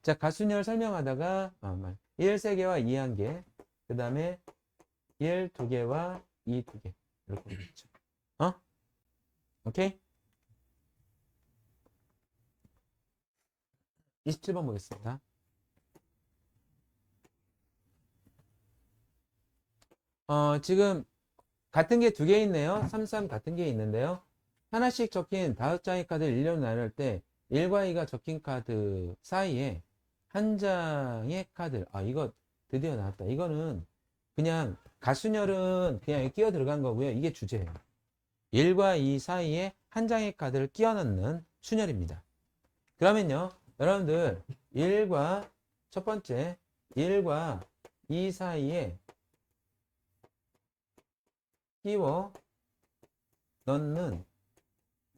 자, 가순열 설명하다가 1 3개와 2 1개, 그 다음에 1 2개와 2 2개 이렇게 되겠죠. 오케이? 27번 보겠습니다. 지금 같은 게 2개 있네요. 3, 3 같은 게 있는데요. 하나씩 적힌 5장의 카드를 1로 나눌 때 1과 2가 적힌 카드 사이에 한 장의 카드. 이거 드디어 나왔다. 이거는 그냥 가순열은 그냥 끼어 들어간 거고요. 이게 주제예요. 1과 2 사이에 한 장의 카드를 끼워 넣는 순열입니다. 그러면요, 여러분들 1과 첫 번째 1과 2 사이에 끼워 넣는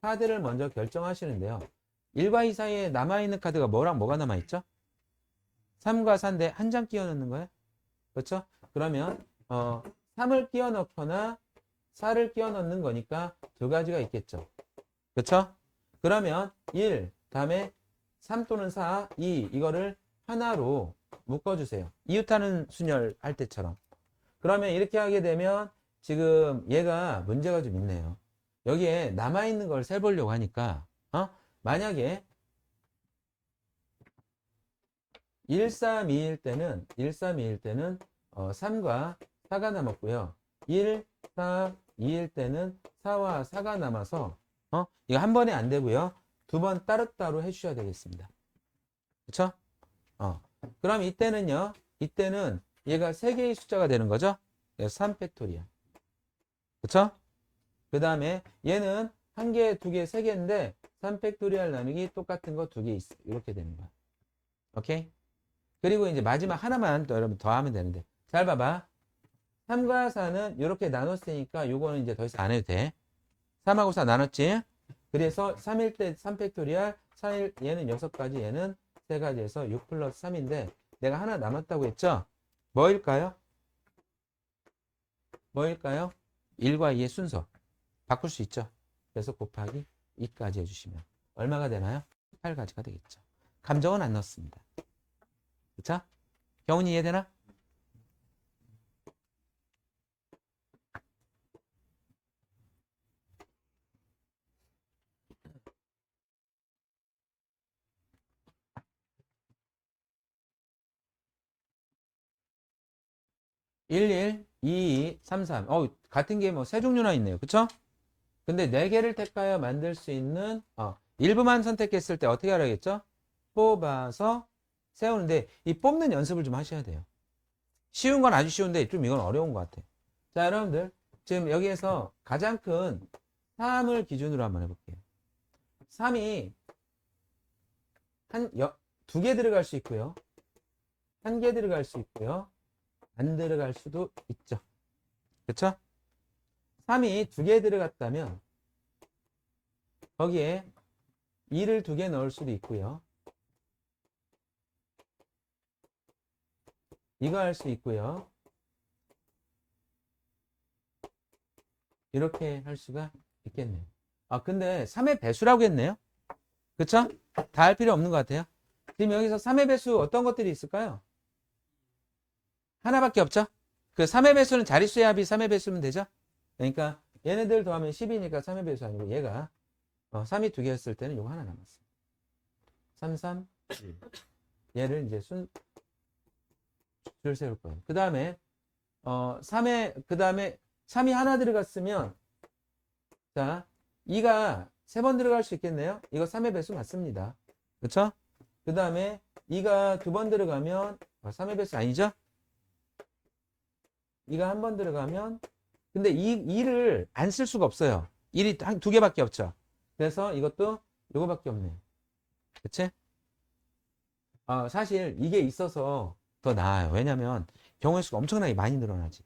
카드를 먼저 결정하시는데요. 1과 2 사이에 남아있는 카드가 뭐랑 뭐가 남아있죠? 3과 4인데 한 장 끼워 넣는 거예요. 그렇죠? 그러면 3을 끼워 넣거나 4를 끼워 넣는 거니까 두 가지가 있겠죠. 그렇죠? 그러면 1, 다음에 3 또는 4, 2 이거를 하나로 묶어주세요. 이웃하는 순열 할 때처럼. 그러면 이렇게 하게 되면 지금 얘가 문제가 좀 있네요. 여기에 남아있는 걸 세보려고 하니까 만약에 1, 3, 2일 때는 3과 4가 남았고요. 1, 4, 2일 때는 4와 4가 남아서 이거 한 번에 안 되고요. 두 번 따로따로 해주셔야 되겠습니다. 그쵸? 그럼 이때는요. 이때는 얘가 3개의 숫자가 되는 거죠. 3팩토리얼. 그쵸? 그 다음에 얘는 1개, 2개, 3개인데 3팩토리얼 나누기 똑같은 거 2개 있어. 이렇게 되는 거야. 오케이? 그리고 이제 마지막 하나만 또 여러분 더 하면 되는데. 잘 봐봐. 3과 4는 이렇게 나눴으니까 요거는 이제 더 이상 안 해도 돼. 3하고 4 나눴지? 그래서 3일 때 3팩토리얼, 4일 얘는 6가지, 얘는 3가지에서 6 플러스 3인데 내가 하나 남았다고 했죠? 뭐일까요? 뭐일까요? 1과 2의 순서. 바꿀 수 있죠? 그래서 곱하기 2까지 해주시면 얼마가 되나요? 8가지가 되겠죠. 감정은 안 넣습니다. 그쵸? 경훈이 이해되나? 일, 2, 2, 3, 3. 같은 게 뭐 세 종류나 있네요. 그쵸? 근데 4개를 택하여 만들 수 있는, 일부만 선택했을 때 어떻게 하라겠죠? 뽑아서 세우는데, 이 뽑는 연습을 좀 하셔야 돼요. 쉬운 건 아주 쉬운데, 좀 이건 어려운 것 같아요. 자, 여러분들. 지금 여기에서 가장 큰 3을 기준으로 한번 해볼게요. 3이 2개 들어갈 수 있고요. 1개 들어갈 수 있고요. 안 들어갈 수도 있죠. 그쵸? 3이 2개 들어갔다면 거기에 2를 2개 넣을 수도 있고요. 이거 할 수 있고요. 이렇게 할 수가 있겠네요. 근데 3의 배수라고 했네요. 그쵸? 다 할 필요 없는 것 같아요. 지금 여기서 3의 배수 어떤 것들이 있을까요? 하나밖에 없죠? 그 3의 배수는 자릿수의 합이 3의 배수면 되죠? 그러니까 얘네들 더하면 10이니까 3의 배수 아니고 얘가 3이 2개였을 때는 이거 하나 남았어요. 3, 3, 1. 얘를 이제 줄 세울 거예요. 그 다음에 3이 하나 들어갔으면 자 2가 3번 들어갈 수 있겠네요. 이거 3의 배수 맞습니다. 그쵸? 그 다음에 2가 2번 들어가면 3의 배수 아니죠? 2가 한 번 들어가면 근데 2를 안 쓸 수가 없어요. 1이 2개밖에 없죠. 그래서 이것도 요거밖에 없네요. 그치? 사실 이게 있어서 더 나아요. 왜냐면 경우의 수가 엄청나게 많이 늘어나지.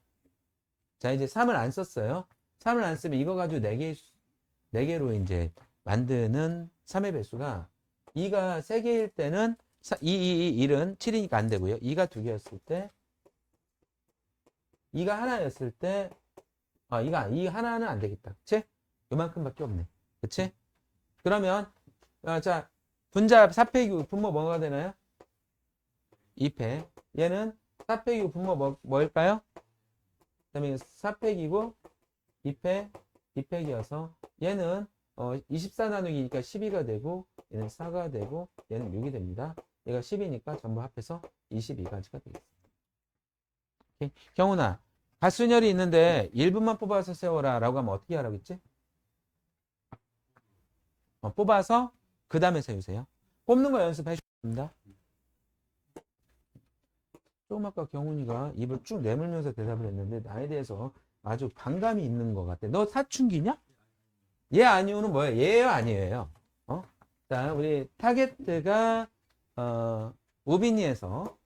자, 이제 3을 안 썼어요. 3을 안 쓰면 이거 가지고 4개로 이제 만드는 3의 배수가 2가 3개일 때는 1은 7이니까 안 되고요. 2가 2개였을 때 2가 하나였을 때 2 하나는 안 되겠다. 그치? 요만큼밖에 없네. 그치? 그러면 자 분자 4 빼기 분모 뭐가 되나요? 2패. 얘는 4팩이고 분모 뭐일까요? 그 다음에 4팩이고 2패, 2팩이어서 얘는 24 나누기니까 12가 되고 얘는 4가 되고 얘는 6이 됩니다. 얘가 10이니까 전부 합해서 22가지가 되겠습니다. 오케이. 경훈아, 가순열이 있는데 1분만 뽑아서 세워라 라고 하면 어떻게 하라고 했지? 뽑아서 그 다음에 세우세요. 뽑는 거 연습해 주십니다. 조금 아까 경훈이가 입을 쭉 내물면서 대답을 했는데 나에 대해서 아주 반감이 있는 것 같아. 너 사춘기냐? 예 아니오는 뭐예요? 예요 아니에요? 자, 우리 타겟트가 우빈이에서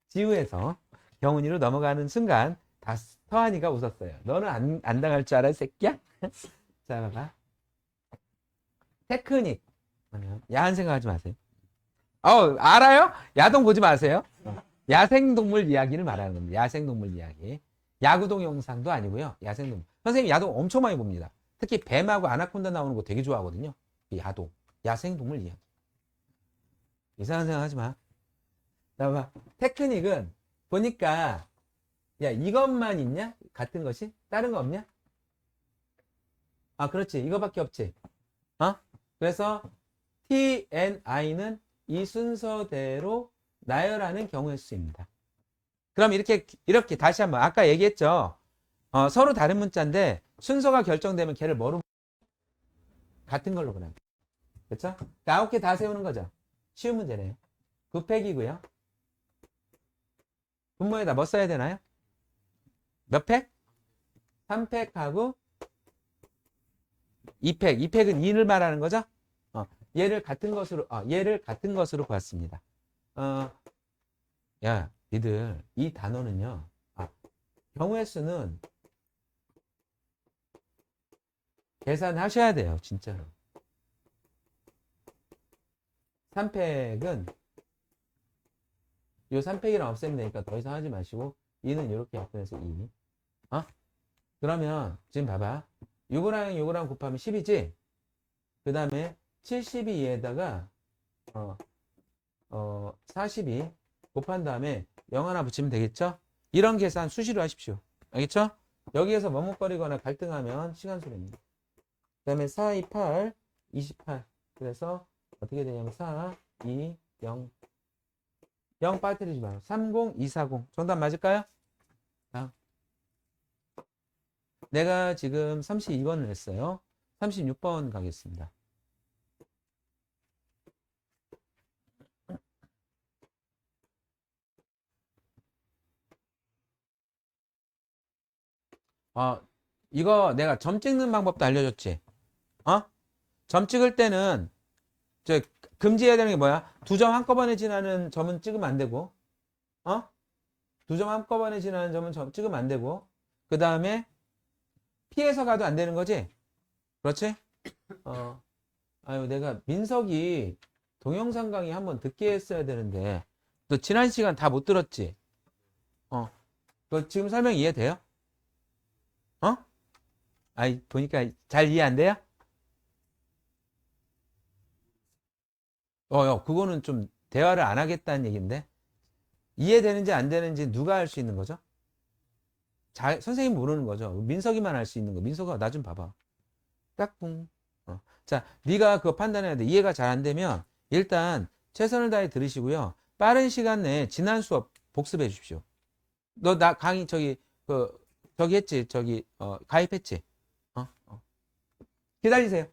지우에서 경훈이로 넘어가는 순간 다 서한이가 웃었어요. 너는 안 당할 줄 알아, 이 새끼야? 자, 봐봐. 테크닉. 야한 생각하지 마세요. 알아요? 야동 보지 마세요. 야생동물 이야기를 말하는 겁니다. 야생동물 이야기. 야구 동영상도 아니고요. 야생동물. 선생님 야동 엄청 많이 봅니다. 특히 뱀하고 아나콘다 나오는 거 되게 좋아하거든요. 야동. 야생동물 이야기. 이상한 생각 하지 마. 자, 봐. 테크닉은 보니까 야 이것만 있냐? 같은 것이? 다른 거 없냐? 그렇지. 이거밖에 없지. 그래서 T, N, I는 이 순서대로 나열하는 경우의 수입니다. 그럼 이렇게 다시 한번 아까 얘기했죠. 서로 다른 문자인데 순서가 결정되면 걔를 뭐로 같은 걸로 보내. 그렇죠? 9개 다 세우는 거죠. 쉬운 문제네요. 9팩이고요. 분모에다 뭐 써야 되나요? 몇 팩? 3팩하고 2팩. 2팩은 2를 말하는 거죠? 얘를 같은 것으로 봤습니다. 야, 니들 이 단어는요. 경우의 수는 계산하셔야 돼요. 진짜로. 3팩은 요 3팩이랑 없애면 되니까 더 이상 하지 마시고 2는 이렇게 약분해서 2. 그러면 지금 봐봐. 요거랑 요거랑 곱하면 10이지? 그 다음에 72에다가 42 곱한 다음에 0 하나 붙이면 되겠죠? 이런 계산 수시로 하십시오. 알겠죠? 여기에서 머뭇거리거나 갈등하면 시간 소비입니다. 그 다음에 4, 2, 8, 28. 그래서 어떻게 되냐면 4, 2, 0. 0 빠뜨리지 마요. 30, 240. 정답 맞을까요? 내가 지금 32번을 했어요. 36번 가겠습니다. 이거 내가 점 찍는 방법도 알려줬지? 점 찍을 때는 금지해야 되는 게 뭐야? 2점 한꺼번에 지나는 점은 찍으면 안 되고, 2점 한꺼번에 지나는 점은 찍으면 안 되고, 그 다음에 피해서 가도 안 되는 거지? 그렇지? 아유, 내가 민석이 동영상 강의 한번 듣게 했어야 되는데, 너 지난 시간 다 못 들었지? 너 지금 설명 이해돼요? 보니까 잘 이해 안 돼요? 그거는 좀 대화를 안 하겠다는 얘기인데, 이해되는지 안 되는지 누가 할 수 있는 거죠? 선생님 모르는 거죠. 민석이만 할 수 있는 거. 민석아, 나 좀 봐봐. 딱뿡. 자, 네가 그거 판단해야 돼. 이해가 잘 안 되면 일단 최선을 다해 들으시고요. 빠른 시간 내에 지난 수업 복습해 주십시오. 너 나 강의 저기 했지. 가입했지. 기다리세요.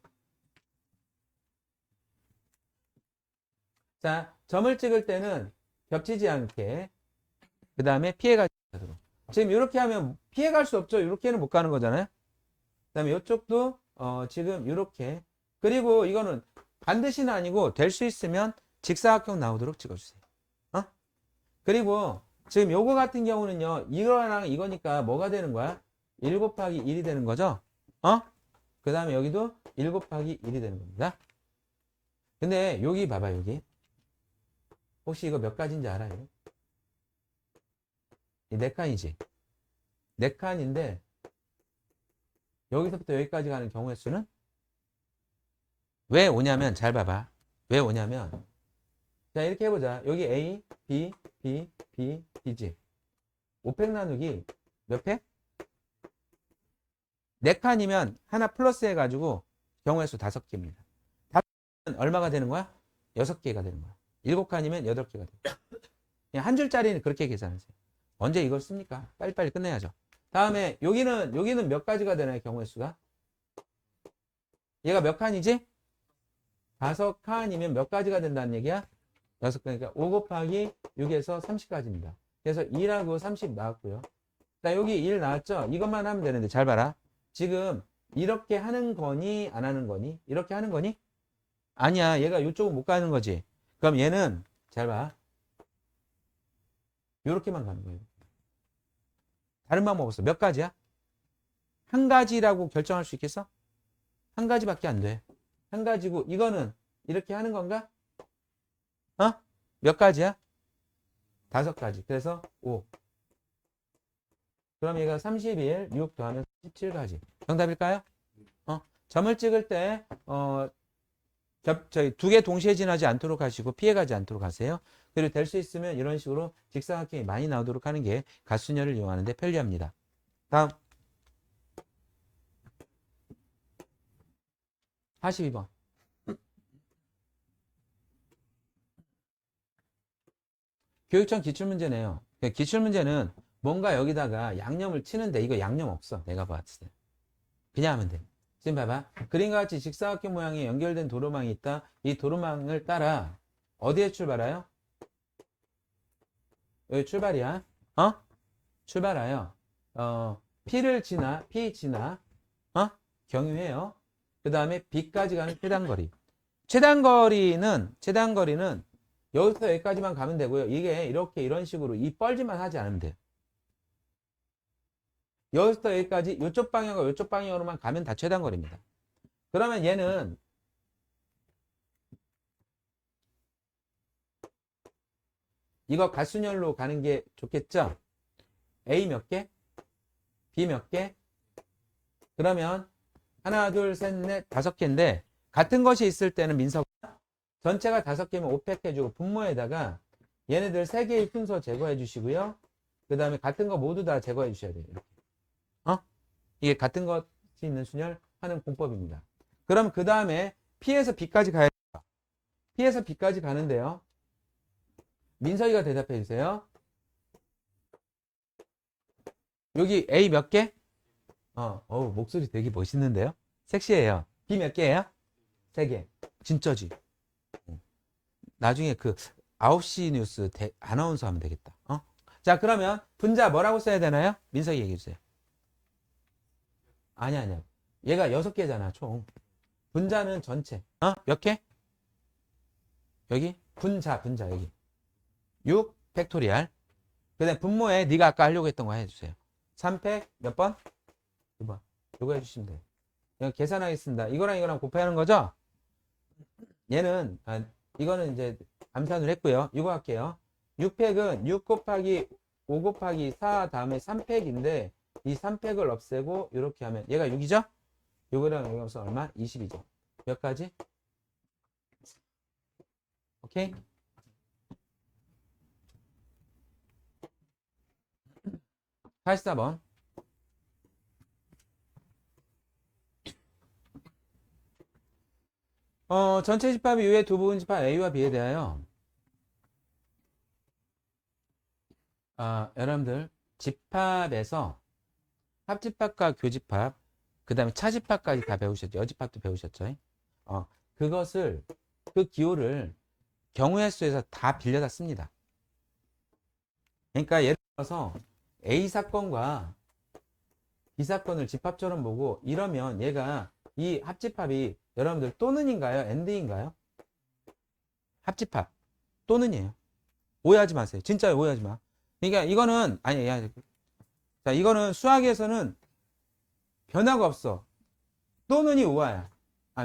자, 점을 찍을 때는 겹치지 않게 그 다음에 피해가지 않도록. 지금 이렇게 하면 피해갈 수 없죠. 이렇게는 못 가는 거잖아요. 그 다음에 이쪽도 지금 이렇게. 그리고 이거는 반드시는 아니고 될 수 있으면 직사각형 나오도록 찍어주세요. 그리고 지금 요거 같은 경우는요. 이거랑 이거니까 뭐가 되는 거야? 1 곱하기 1이 되는 거죠. 그 다음에 여기도 1 곱하기 1이 되는 겁니다. 근데 여기 봐봐. 여기 혹시 이거 몇 가지인지 알아요? 이 4칸이지. 4칸인데 여기서부터 여기까지 가는 경우의 수는 왜 오냐면 잘 봐봐. 왜 오냐면 자, 이렇게 해보자. 여기 A, B, B, B, B지. 5팩 나누기 몇 팩? 4칸이면 하나 플러스 해가지고 경우의 수 5개입니다. 5칸은 얼마가 되는 거야? 6개가 되는 거야. 7칸이면 8개가 되는 거야. 그냥 한 줄짜리는 그렇게 계산하세요. 언제 이걸 씁니까? 빨리빨리 끝내야죠. 다음에 여기는 몇 가지가 되나요? 경우의 수가? 얘가 몇 칸이지? 5칸이면 몇 가지가 된다는 얘기야? 6칸이니까 5 곱하기 6에서 30까지입니다. 그래서 2하고 30 나왔고요. 자, 여기 1 나왔죠? 이것만 하면 되는데 잘 봐라. 지금 이렇게 하는 거니 안 하는 거니? 이렇게 하는 거니? 아니야. 얘가 이쪽은 못 가는 거지. 그럼 얘는 잘 봐. 이렇게만 가는 거예요. 다른 방법 없어. 몇 가지야? 한 가지라고 결정할 수 있겠어? 한 가지밖에 안 돼. 한 가지고 이거는 이렇게 하는 건가? 어? 몇 가지야? 5가지. 그래서 5. 그럼 얘가 31, 6 더하면 17가지. 정답일까요? 점을 찍을 때 저희 2개 동시에 지나지 않도록 하시고 피해가지 않도록 하세요. 그리고 될 수 있으면 이런 식으로 직사각형이 많이 나오도록 하는 게 가수녀를 이용하는 데 편리합니다. 다음 42번. 교육청 기출문제네요. 기출문제는 뭔가 여기다가 양념을 치는데 이거 양념 없어. 내가 봤을 때. 그냥 하면 돼. 지금 봐봐. 그림과 같이 직사각형 모양이 연결된 도로망이 있다. 이 도로망을 따라 어디에 출발해요? 여기 출발이야. 출발하여 P를 지나 P 지나 경유해요. 그 다음에 B까지 가는 최단거리. 최단거리는 여기서 여기까지만 가면 되고요. 이게 이렇게 이런 식으로 이 뻘짓만 하지 않으면 돼요. 여기서 여기까지 이쪽 방향과 이쪽 방향으로만 가면 다 최단거리입니다. 그러면 얘는 이거 가순열로 가는 게 좋겠죠? A 몇 개? B 몇 개? 그러면 하나, 둘, 셋, 넷, 5개인데 같은 것이 있을 때는 민서가 전체가 5개면 5팩 해주고 분모에다가 얘네들 3개의 순서 제거해 주시고요. 그 다음에 같은 거 모두 다 제거해 주셔야 돼요. 이렇게. 이게 같은 것이 있는 순열 하는 공법입니다. 그럼 그 다음에 P에서 B까지 가야 돼요. P에서 B까지 가는데요. 민서이가 대답해 주세요. 여기 A 몇 개? 목소리 되게 멋있는데요? 섹시해요. B 몇 개예요? 3개. 진짜지? 나중에 그 9시 뉴스 아나운서 하면 되겠다. 자, 그러면 분자 뭐라고 써야 되나요? 민서이 얘기해 주세요. 아니야. 얘가 6개잖아, 총. 분자는 전체. 몇 개? 여기? 분자, 여기. 6 팩토리알. 그 다음에 분모에 네가 아까 하려고 했던 거 해주세요. 3팩 몇 번? 2번. 이거 해주시면 돼요. 이거 계산하겠습니다. 이거랑 곱하는 거죠? 얘는, 이거는 이제 암산을 했고요. 이거 할게요. 6팩은 6 곱하기 5 곱하기 4 다음에 3팩인데 이 3팩을 없애고 이렇게 하면 얘가 6이죠? 요거랑 여기 없어 얼마? 20이죠. 몇 가지? 오케이? 84번. 전체 집합 이후에 두 부분 집합 A와 B에 대하여 여러분들 집합에서 합집합과 교집합 그 다음에 차집합까지 다 배우셨죠. 여집합도 배우셨죠. 그것을 그 기호를 경우의 수에서 다 빌려다 씁니다. 그러니까 예를 들어서 A 사건과 B 사건을 집합처럼 보고 이러면 얘가 이 합집합이 여러분들 또는인가요? AND인가요? 합집합 또는이에요. 오해하지 마세요. 진짜 오해하지 마. 그러니까 이거는 아니야. 자, 이거는 수학에서는 변화가 없어. 또는이 오화야.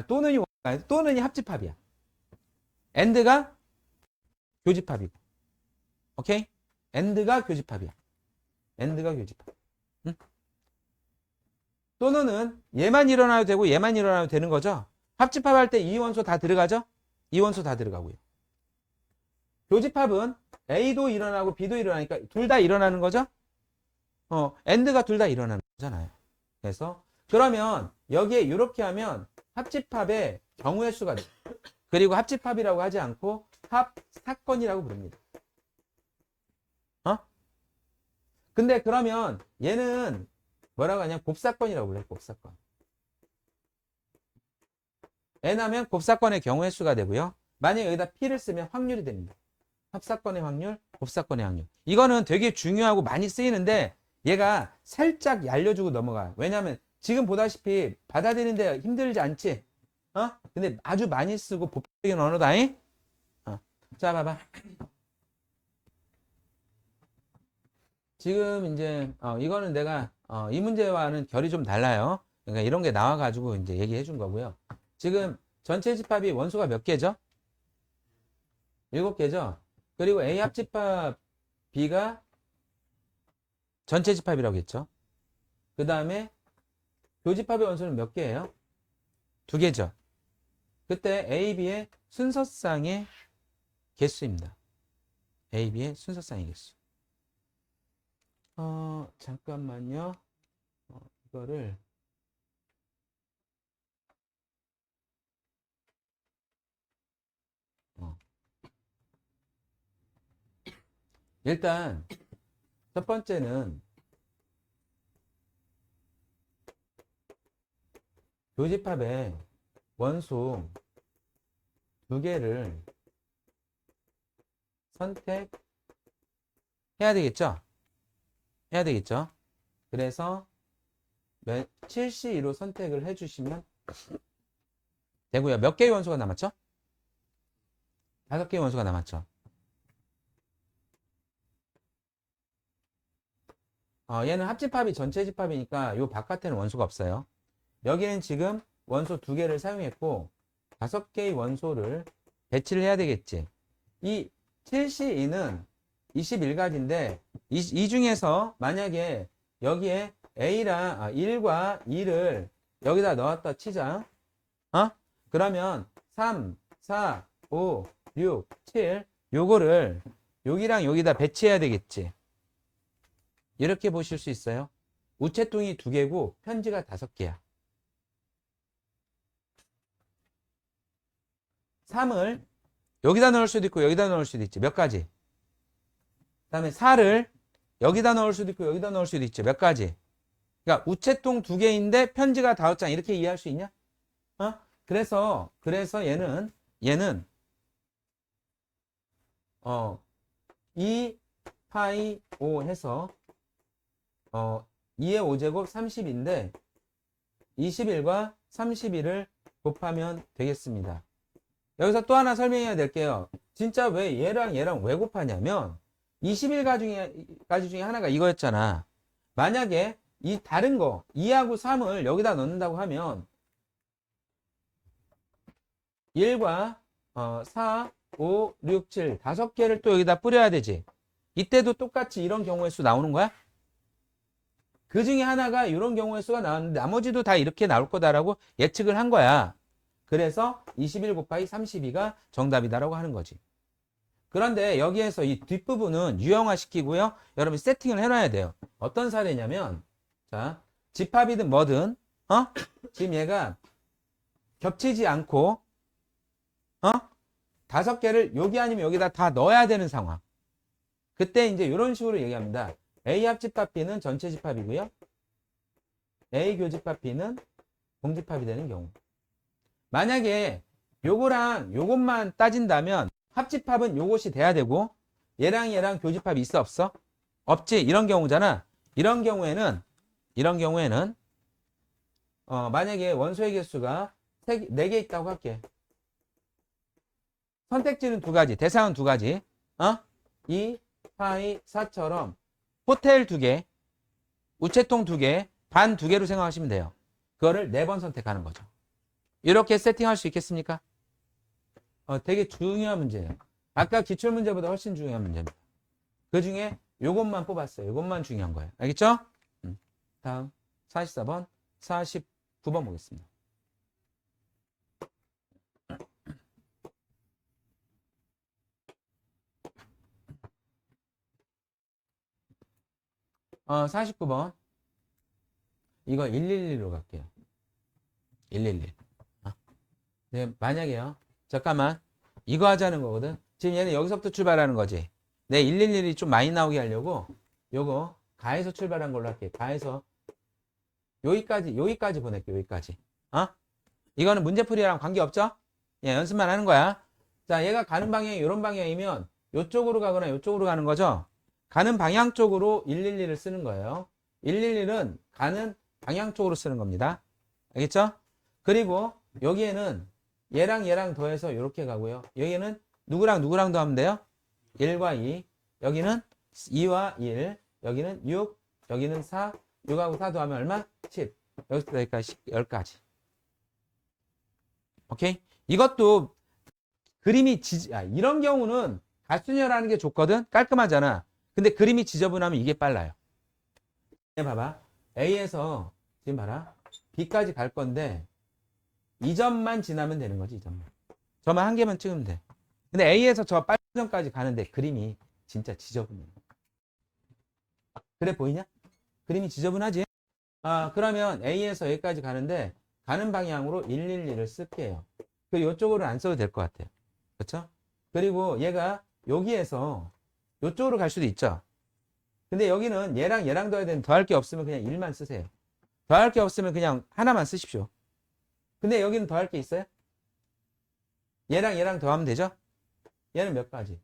또는이 합집합이야. AND가 교집합이고. 오케이? AND가 교집합이야. AND가 교집합. 응? 또는은 얘만 일어나도 되고 얘만 일어나도 되는 거죠. 합집합 할 때 이 원소 다 들어가죠? 이 원소 다 들어가고요. 교집합은 A도 일어나고 B도 일어나니까 둘 다 일어나는 거죠? AND가 둘 다 일어나는 거잖아요. 그래서 그러면 여기에 이렇게 하면 합집합의 경우의 수가 돼요. 그리고 합집합이라고 하지 않고 합사건이라고 부릅니다. 근데 그러면 얘는 뭐라고 하냐? 곱사건이라고 불러요. 곱사건. N 하면 곱사건의 경우의 수가 되고요. 만약에 여기다 P를 쓰면 확률이 됩니다. 합사건의 확률, 곱사건의 확률. 이거는 되게 중요하고 많이 쓰이는데 얘가 살짝 알려주고 넘어가요. 왜냐하면 지금 보다시피 받아들이는데 힘들지 않지? 근데 아주 많이 쓰고 보편적인 언어다잉? 자, 봐봐. 지금 이제 이거는 내가 이 문제와는 결이 좀 달라요. 그러니까 이런 게 나와가지고 이제 얘기해 준 거고요. 지금 전체 집합이 원소가 몇 개죠? 7개죠? 그리고 A 합집합 B가 전체 집합이라고 했죠. 그 다음에 교집합의 원소는 몇 개예요? 2개죠. 그때 A, B의 순서상의 개수입니다. A, B의 순서상의 개수. 잠깐만요. 이거를 일단 첫 번째는 교집합의 원소 2개를 선택해야 되겠죠? 해야 되겠죠? 그래서 7C2로 선택을 해주시면 되고요. 몇 개의 원소가 남았죠? 5개의 원소가 남았죠. 얘는 합집합이 전체 집합이니까 요 바깥에는 원소가 없어요. 여기는 지금 원소 2개를 사용했고 5개의 원소를 배치를 해야 되겠지. 이 7C2는 21가지인데 이 중에서 만약에 여기에 A랑 1과 2를 여기다 넣었다 치자. 그러면 3, 4, 5, 6, 7 요거를 여기랑 여기다 배치해야 되겠지. 이렇게 보실 수 있어요. 우체통이 2개고 편지가 5개야. 3을 여기다 넣을 수도 있고 여기다 넣을 수도 있지. 몇 가지? 그 다음에 4를 여기다 넣을 수도 있고 여기다 넣을 수도 있죠. 몇 가지? 그러니까 우체통 2개인데 편지가 5장 이렇게 이해할 수 있냐? 그래서 얘는 2 파이 5 해서 2의 5제곱 30인데 21과 31을 곱하면 되겠습니다. 여기서 또 하나 설명해야 될게요. 진짜 왜 얘랑 왜 곱하냐면 21가지 중에 하나가 이거였잖아. 만약에 이 다른 거 2하고 3을 여기다 넣는다고 하면 1과 4, 5, 6, 7 5개를 또 여기다 뿌려야 되지. 이때도 똑같이 이런 경우의 수 나오는 거야? 그 중에 하나가 이런 경우의 수가 나왔는데 나머지도 다 이렇게 나올 거다라고 예측을 한 거야. 그래서 21 곱하기 32가 정답이다라고 하는 거지. 그런데 여기에서 이 뒷부분은 유형화시키고요. 여러분이 세팅을 해놔야 돼요. 어떤 사례냐면 자, 집합이든 뭐든 지금 얘가 겹치지 않고 5개를 여기 아니면 여기다 다 넣어야 되는 상황. 그때 이제 이런 식으로 얘기합니다. A 합집합 B는 전체 집합이고요. A 교집합 B는 공집합이 되는 경우. 만약에 요거랑 요것만 따진다면 합집합은 요것이 돼야 되고 얘랑 교집합이 있어 없어? 없지. 이런 경우잖아. 이런 경우에는 만약에 원소의 개수가 4개 있다고 할게. 선택지는 2가지, 대상은 2가지. 2, 파이, 4처럼 호텔 2개, 우체통 2개, 반 2개로 생각하시면 돼요. 그거를 4번 선택하는 거죠. 이렇게 세팅할 수 있겠습니까? 되게 중요한 문제예요. 아까 기출문제보다 훨씬 중요한 문제입니다. 그 중에 요것만 뽑았어요. 요것만 중요한 거예요. 알겠죠? 다음 44번, 49번 보겠습니다. 49번. 이거 111로 갈게요. 111. 네, 만약에요. 잠깐만. 이거 하자는 거거든. 지금 얘는 여기서부터 출발하는 거지. 내 111이 좀 많이 나오게 하려고 요거 가에서 출발한 걸로 할게. 가에서 여기까지 보낼게. 여기까지. 이거는 문제풀이랑 관계없죠? 예, 연습만 하는 거야. 자, 얘가 가는 방향이 이런 방향이면 이쪽으로 가거나 이쪽으로 가는 거죠? 가는 방향 쪽으로 111을 쓰는 거예요. 111은 가는 방향 쪽으로 쓰는 겁니다. 알겠죠? 그리고 여기에는 얘랑 더해서 이렇게 가고요. 여기는 누구랑 더하면 돼요? 1과 2. 여기는 2와 1. 여기는 6. 여기는 4. 6하고 4 더하면 얼마? 10. 여기서부터 여기까지 10까지. 오케이? 이것도 그림이 이런 경우는 가순혈하는 게 좋거든? 깔끔하잖아. 근데 그림이 지저분하면 이게 빨라요. 봐봐. A에서 지금 봐라. B까지 갈 건데 이 점만 지나면 되는 거지. 이 점만. 저만 한 개만 찍으면 돼. 근데 A에서 저 빨간 점까지 가는데 그림이 진짜 지저분해. 그래 보이냐? 그림이 지저분하지? 그러면 A에서 여기까지 가는데 가는 방향으로 111을 쓸게요. 이쪽으로는 안 써도 될 것 같아요. 그렇죠? 그리고 얘가 여기에서 이쪽으로 갈 수도 있죠. 근데 여기는 얘랑 더해야 되는 더할 게 없으면 그냥 1만 쓰세요. 더할 게 없으면 그냥 하나만 쓰십시오. 근데 여기는 더할 게 있어요? 얘랑 더하면 되죠? 얘는 몇 가지?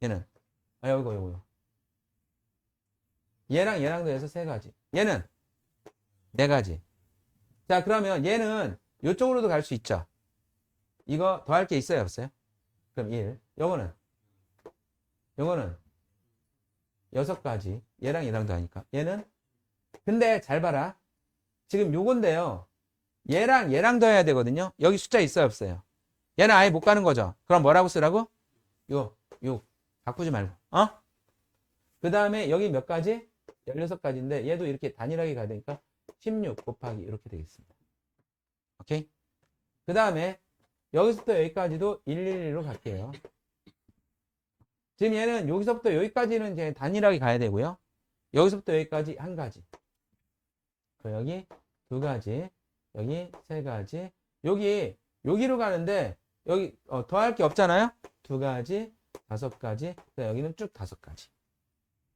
얘는 요거 얘랑 더해서 3가지. 얘는 4가지. 자, 그러면 얘는 이쪽으로도 갈 수 있죠. 이거 더할 게 있어요, 없어요? 그럼 1. 요거는 6가지. 얘랑 더하니까. 얘는 근데 잘 봐라. 지금 요건데요. 얘랑 더해야 되거든요. 여기 숫자 있어요, 없어요? 얘는 아예 못 가는 거죠. 그럼 뭐라고 쓰라고? 6 바꾸지 말고. 그 다음에 여기 몇 가지? 16가지인데 얘도 이렇게 단일하게 가야 되니까 16 곱하기 이렇게 되겠습니다. 오케이? 그 다음에 여기서부터 여기까지도 111로 갈게요. 지금 얘는 여기서부터 여기까지는 이제 단일하게 가야 되고요. 여기서부터 여기까지 1가지. 여기 2가지. 여기 3가지. 여기로 가는데 여기 더할 게 없잖아요. 2가지, 5가지. 여기는 쭉 5가지.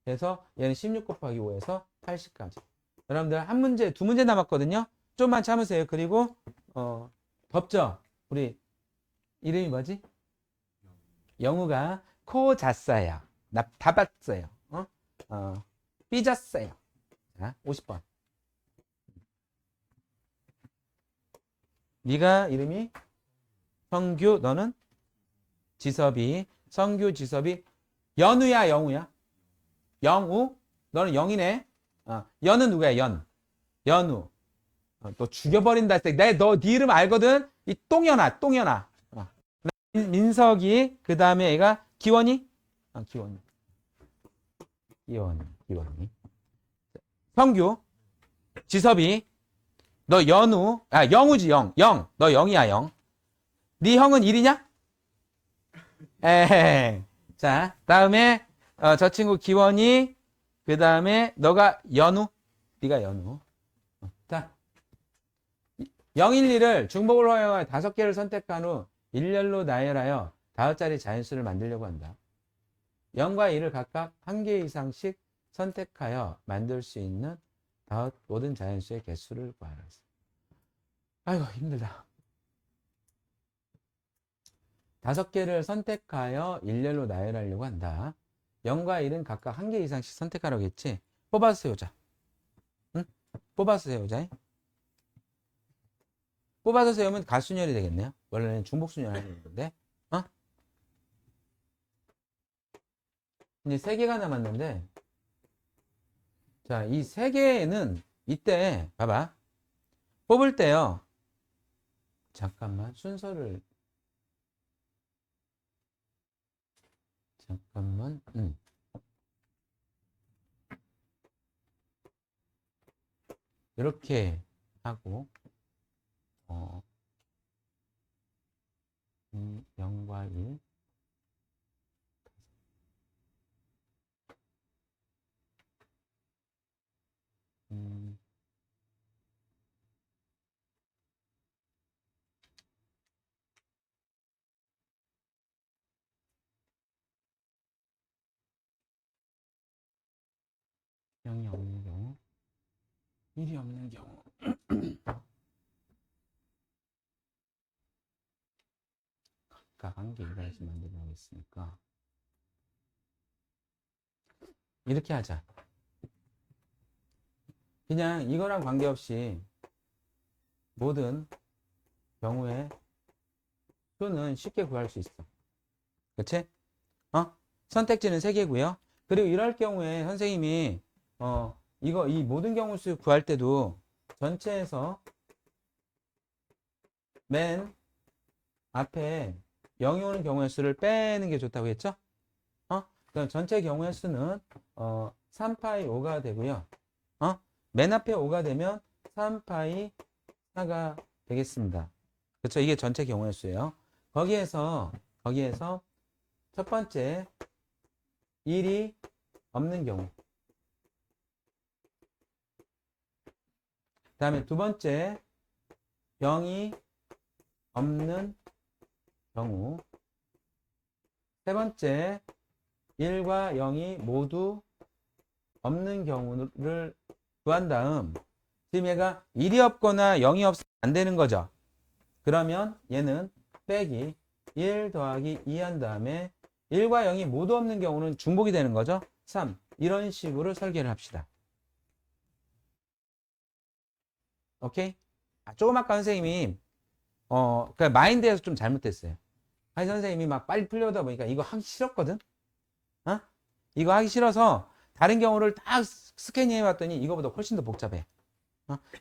그래서 얘는 16 곱하기 5에서 80까지. 여러분들 한 문제, 2문제 남았거든요. 좀만 참으세요. 그리고 덥죠? 우리 이름이 뭐지? 영우가 코 잤어요. 다 봤어요. 삐졌어요. 자, 50번. 네가 이름이 성규, 너는 지섭이. 성규, 지섭이. 연우야, 영우야? 영우? 너는 영이네. 연은 누구야? 연우. 너 죽여버린다. 네 이름 알거든? 이 똥연아. 민석이. 그 다음에 얘가 기원이. 기원이. 성규. 지섭이. 너 연우. 영우지, 영. 너 영이야, 영. 네 형은 1이냐? 에헤. 자, 다음에 저 친구 기원이. 그 다음에 너가 연우. 네가 연우. 자, 011을 중복을 허용하여 5개를 선택한 후 일렬로 나열하여 5자리 자연수를 만들려고 한다. 0과 1을 각각 1개 이상씩 선택하여 만들 수 있는 모든 자연수의 개수를 구하라. 아이고 힘들다. 5개를 선택하여 일렬로 나열하려고 한다. 0과 1은 각각 1개 이상씩 선택하라고 했지. 뽑아서 세우자. 응? 뽑아서 세우자. 뽑아서 세우면 가순열이 되겠네요. 원래는 중복순열 하는 건데. 이제 3개가 남았는데, 자, 이 3개는 이때 봐봐. 뽑을 때요. 잠깐만 순서를 잠깐만. 이렇게 하고 0과 1 5. 1이 없는 경우. 각각 한 개 이라지 만들어야겠으니까 이렇게 하자. 그냥 이거랑 관계없이 모든 경우에 수는 쉽게 구할 수 있어. 그치? 선택지는 3개고요. 그리고 이럴 경우에 선생님이 이 모든 경우 수 구할 때도 전체에서 맨 앞에 0이 오는 경우의 수를 빼는 게 좋다고 했죠? 그럼 전체 경우의 수는 3파이 5가 되고요. 맨 앞에 5가 되면 3파이 4가 되겠습니다. 그렇죠? 이게 전체 경우의 수예요. 거기에서 첫 번째 1이 없는 경우, 그 다음에 두 번째 0이 없는 경우, 세 번째 1과 0이 모두 없는 경우를 구한 다음, 지금 얘가 1이 없거나 0이 없으면 안 되는 거죠. 그러면 얘는 빼기 1 더하기 2 한 다음에 1과 0이 모두 없는 경우는 중복이 되는 거죠. 3. 이런 식으로 설계를 합시다. 오케이? 조금 아까 선생님이 그 마인드에서 좀 잘못됐어요. 아니 선생님이 막 빨리 풀려다 보니까 이거 하기 싫었거든. 이거 하기 싫어서 다른 경우를 딱 스캐닝해 봤더니 이거보다 훨씬 더 복잡해.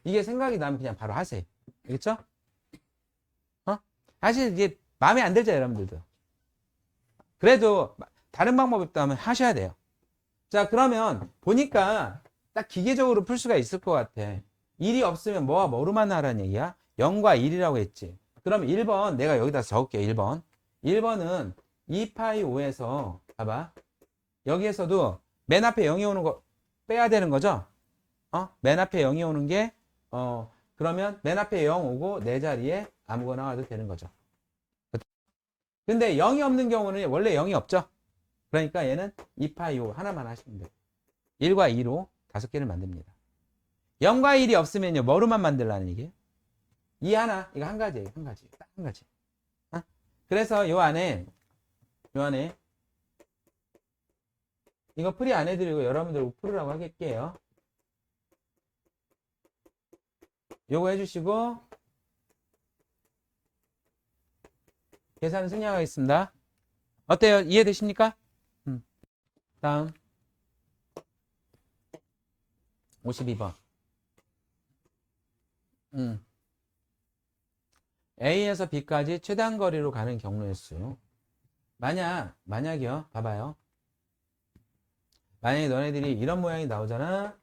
이게 생각이 나면 그냥 바로 하세요. 알겠죠? 사실 이게 마음에 안 들죠, 여러분들도. 그래도 다른 방법이 있다면 하셔야 돼요. 자, 그러면 보니까 딱 기계적으로 풀 수가 있을 것 같아. 1이 없으면 뭐와 뭐로만 하라는 얘기야? 0과 1이라고 했지. 그럼 1번 내가 여기다 적을게요. 1번. 1번은 2파이 5에서 봐봐. 여기에서도 맨 앞에 0이 오는 거 빼야 되는 거죠? 맨 앞에 0이 오는 게 그러면 맨 앞에 0 오고 내 자리에 아무거나 와도 되는 거죠. 근데 0이 없는 경우는 원래 0이 없죠. 그러니까 얘는 2파이 5 하나만 하시면 돼요. 1과 2로 5개를 만듭니다. 0과 1이 없으면요. 뭐로만 만들라는 얘기예요? 2 하나. 이거 한 가지예요. 한 가지. 딱 한 가지. 그래서 요 안에 이거 풀이 안 해드리고 여러분들 풀으라고 하겠게요. 요거 해주시고 계산 승리하겠습니다. 어때요? 이해되십니까? 다음 52번. A에서 B까지 최단 거리로 가는 경우의 수. 만약이요. 봐봐요. 만약에 너네들이 이런 모양이 나오잖아.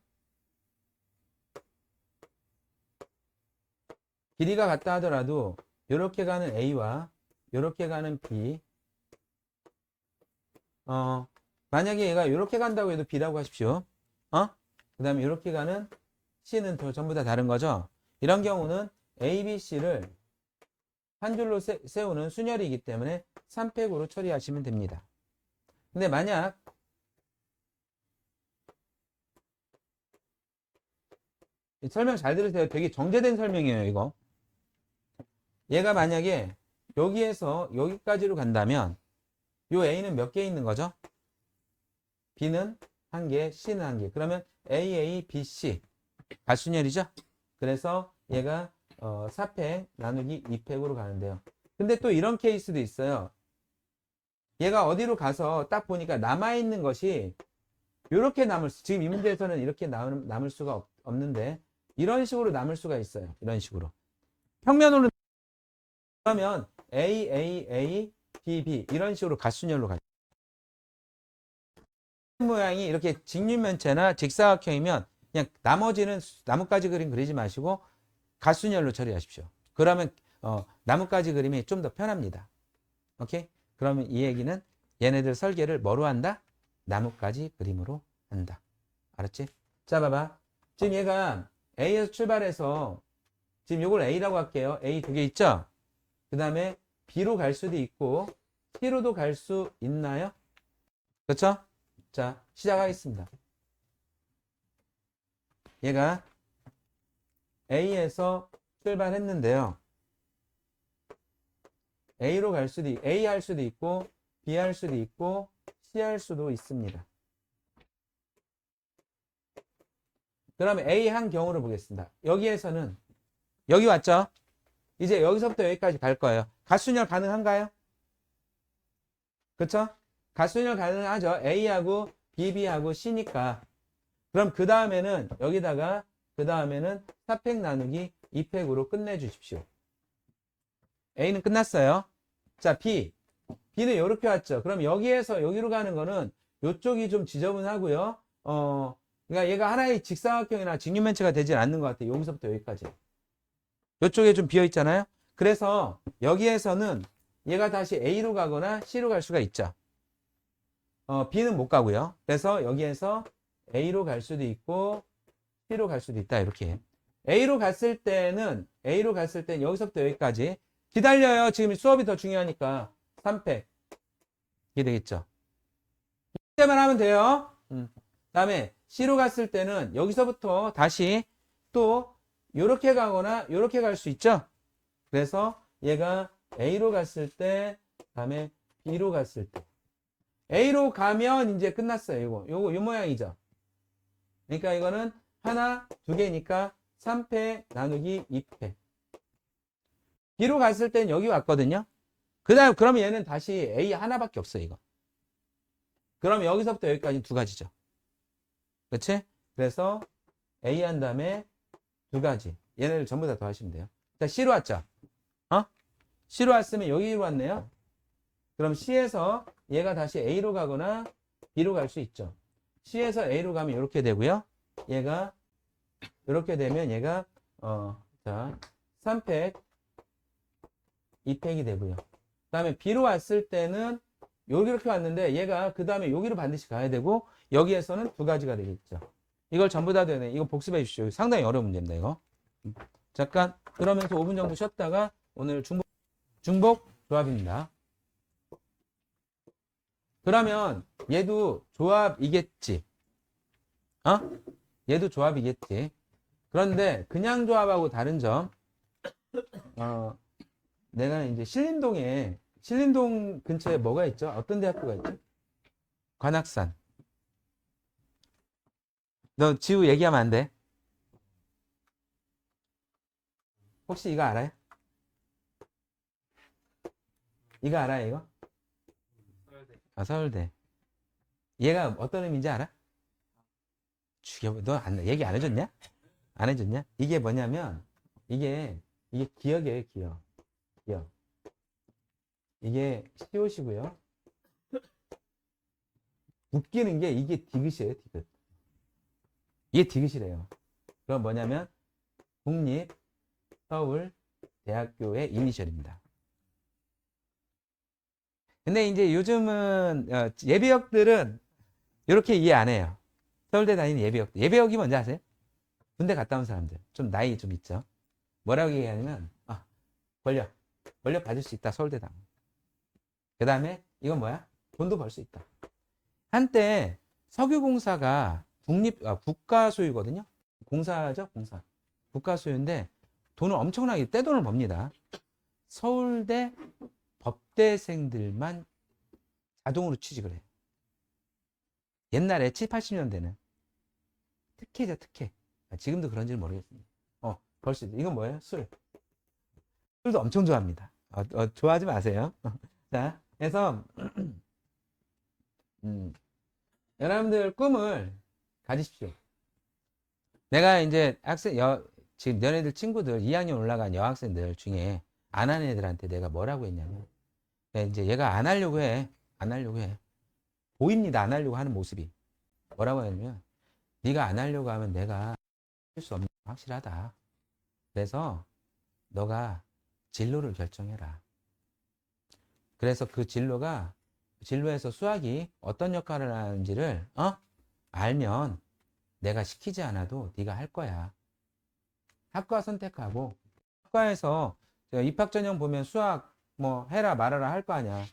길이가 같다 하더라도 이렇게 가는 A와 이렇게 가는 B. 만약에 얘가 이렇게 간다고 해도 B라고 하십시오. 그 다음에 이렇게 가는 C는 전부 다 다른 거죠. 이런 경우는 A, B, C를 한 줄로 세우는 순열이기 때문에 3팩으로 처리하시면 됩니다. 근데 만약 설명 잘 들으세요. 되게 정제된 설명이에요, 이거. 얘가 만약에 여기에서 여기까지로 간다면 요 A는 몇 개 있는 거죠? B는 1개, C는 1개. 그러면 A, B, C 가순열이죠? 그래서 얘가 4팩 나누기 2팩으로 가는데요. 근데 또 이런 케이스도 있어요. 얘가 어디로 가서 딱 보니까 남아있는 것이 이렇게 지금 이 문제에서는 이렇게 남을 수가 없는데 이런 식으로 남을 수가 있어요. 이런 식으로. 평면으로 그러면 A, B 이런 식으로 가순열로 가죠. 모양이 이렇게 직육면체나 직사각형이면 그냥 나머지는 나뭇가지 그림 그리지 마시고 가순열로 처리하십시오. 그러면 나뭇가지 그림이 좀 더 편합니다. 오케이? 그러면 이 얘기는 얘네들 설계를 뭐로 한다? 나뭇가지 그림으로 한다. 알았지? 자, 봐봐. 지금 얘가 A에서 출발해서 지금 이걸 A라고 할게요. A 2개 있죠? 그 다음에 B로 갈 수도 있고 C로도 갈 수 있나요? 그렇죠? 자, 시작하겠습니다. 얘가 A에서 출발했는데요. A로 갈 수도, A 할 수도 있고, B 할 수도 있고, C 할 수도 있습니다. 그러면 A 한 경우를 보겠습니다. 여기에서는, 여기 왔죠? 이제 여기서부터 여기까지 갈 거예요. 갓순열 가능한가요? 그쵸? 갓순열 가능하죠. A하고 BB하고 C니까. 그럼 그 다음에는 여기다가 그 다음에는 4팩 나누기 2팩으로 끝내주십시오. A는 끝났어요. 자, B. B는 이렇게 왔죠. 그럼 여기에서 여기로 가는 거는 이쪽이 좀 지저분하고요. 그러니까 얘가 하나의 직사각형이나 직육면체가 되질 않는 것 같아요. 여기서부터 여기까지. 이쪽에 좀 비어 있잖아요. 그래서 여기에서는 얘가 다시 A로 가거나 C로 갈 수가 있죠. B는 못 가고요. 그래서 여기에서 A로 갈 수도 있고 C로 갈 수도 있다. 이렇게. A로 갔을 때는 여기서부터 여기까지 기다려요. 지금 수업이 더 중요하니까 3팩. 이게 되겠죠. 이때만 하면 돼요. 다음에 C로 갔을 때는 여기서부터 다시 또 이렇게 가거나 이렇게 갈 수 있죠. 그래서 얘가 A로 갔을 때, 다음에 B로 갔을 때. A로 가면 이제 끝났어요. 요거 요 모양이죠. 그러니까 이거는 하나, 두 개니까 3팩 나누기 2팩. B로 갔을 땐 여기 왔거든요. 그러면 얘는 다시 A 하나밖에 없어요, 이거. 그럼 여기서부터 여기까지 두 가지죠. 그치? 그래서 A 한 다음에 두 가지. 얘네를 전부 다 더하시면 돼요. 자, C로 왔죠? C로 왔으면 여기로 왔네요. 그럼 C에서 얘가 다시 A로 가거나 B로 갈 수 있죠. C에서 A로 가면 이렇게 되고요. 얘가 이렇게 되면 얘가 자 3팩 2팩이 되고요. 그 다음에 B로 왔을 때는 여기 이렇게 왔는데 얘가 그 다음에 여기로 반드시 가야 되고 여기에서는 두 가지가 되겠죠. 이걸 전부 다 되네. 이거 복습해 주십시오. 상당히 어려운 문제입니다. 이거. 잠깐 그러면서 5분 정도 쉬었다가 오늘 중복 조합입니다. 그러면 얘도 조합이겠지. 얘도 조합이겠지. 그런데 그냥 조합하고 다른 점, 내가 이제 신림동 근처에 뭐가 있죠? 어떤 대학교가 있죠? 관악산. 너 지우 얘기하면 안 돼. 혹시 이거 알아요? 이거 알아요, 이거? 서울대. 얘가 어떤 의미인지 알아? 너 얘기 안 해줬냐? 안 해줬냐? 이게 뭐냐면, 이게 기억이에요, 기억. 기억. 이게 시옷이고요. 웃기는 게 이게 디귿이에요, 디귿. 이게 디귿이래요. 그럼 뭐냐면, 국립서울대학교의 이니셜입니다. 근데 이제 요즘은 예비역들은 이렇게 이해 안 해요. 서울대 다니는 예비역들. 예비역이 뭔지 아세요? 군대 갔다 온 사람들. 좀 나이 좀 있죠. 뭐라고 얘기하냐면 권력 받을 수 있다. 서울대 다니면. 그 다음에 이건 뭐야? 돈도 벌 수 있다. 한때 석유공사가 국가 소유거든요. 공사죠, 공사. 국가 소유인데 돈을 엄청나게 떼돈을 법니다. 서울대 법대생들만 자동으로 취직을 해요. 옛날에 7, 80년대는 특혜죠, 특혜. 지금도 그런지는 모르겠습니다. 벌써 이건 뭐예요? 술도 엄청 좋아합니다. 좋아하지 마세요. 자, 그래서 여러분들 꿈을 가지십시오. 내가 이제 지금 너네들 친구들 2학년 올라간 여학생들 중에 안 하는 애들한테 내가 뭐라고 했냐면 이제 얘가 안 하려고 해. 보입니다. 안 하려고 하는 모습이. 뭐라고 하냐면 네가 안 하려고 하면 내가 할 수 없는 게 확실하다. 그래서 너가 진로를 결정해라. 그래서 그 진로에서 수학이 어떤 역할을 하는지를 알면 내가 시키지 않아도 네가 할 거야. 학과 선택하고 학과에서 입학 전형 보면 수학 뭐 해라 말아라 할 거 아니야.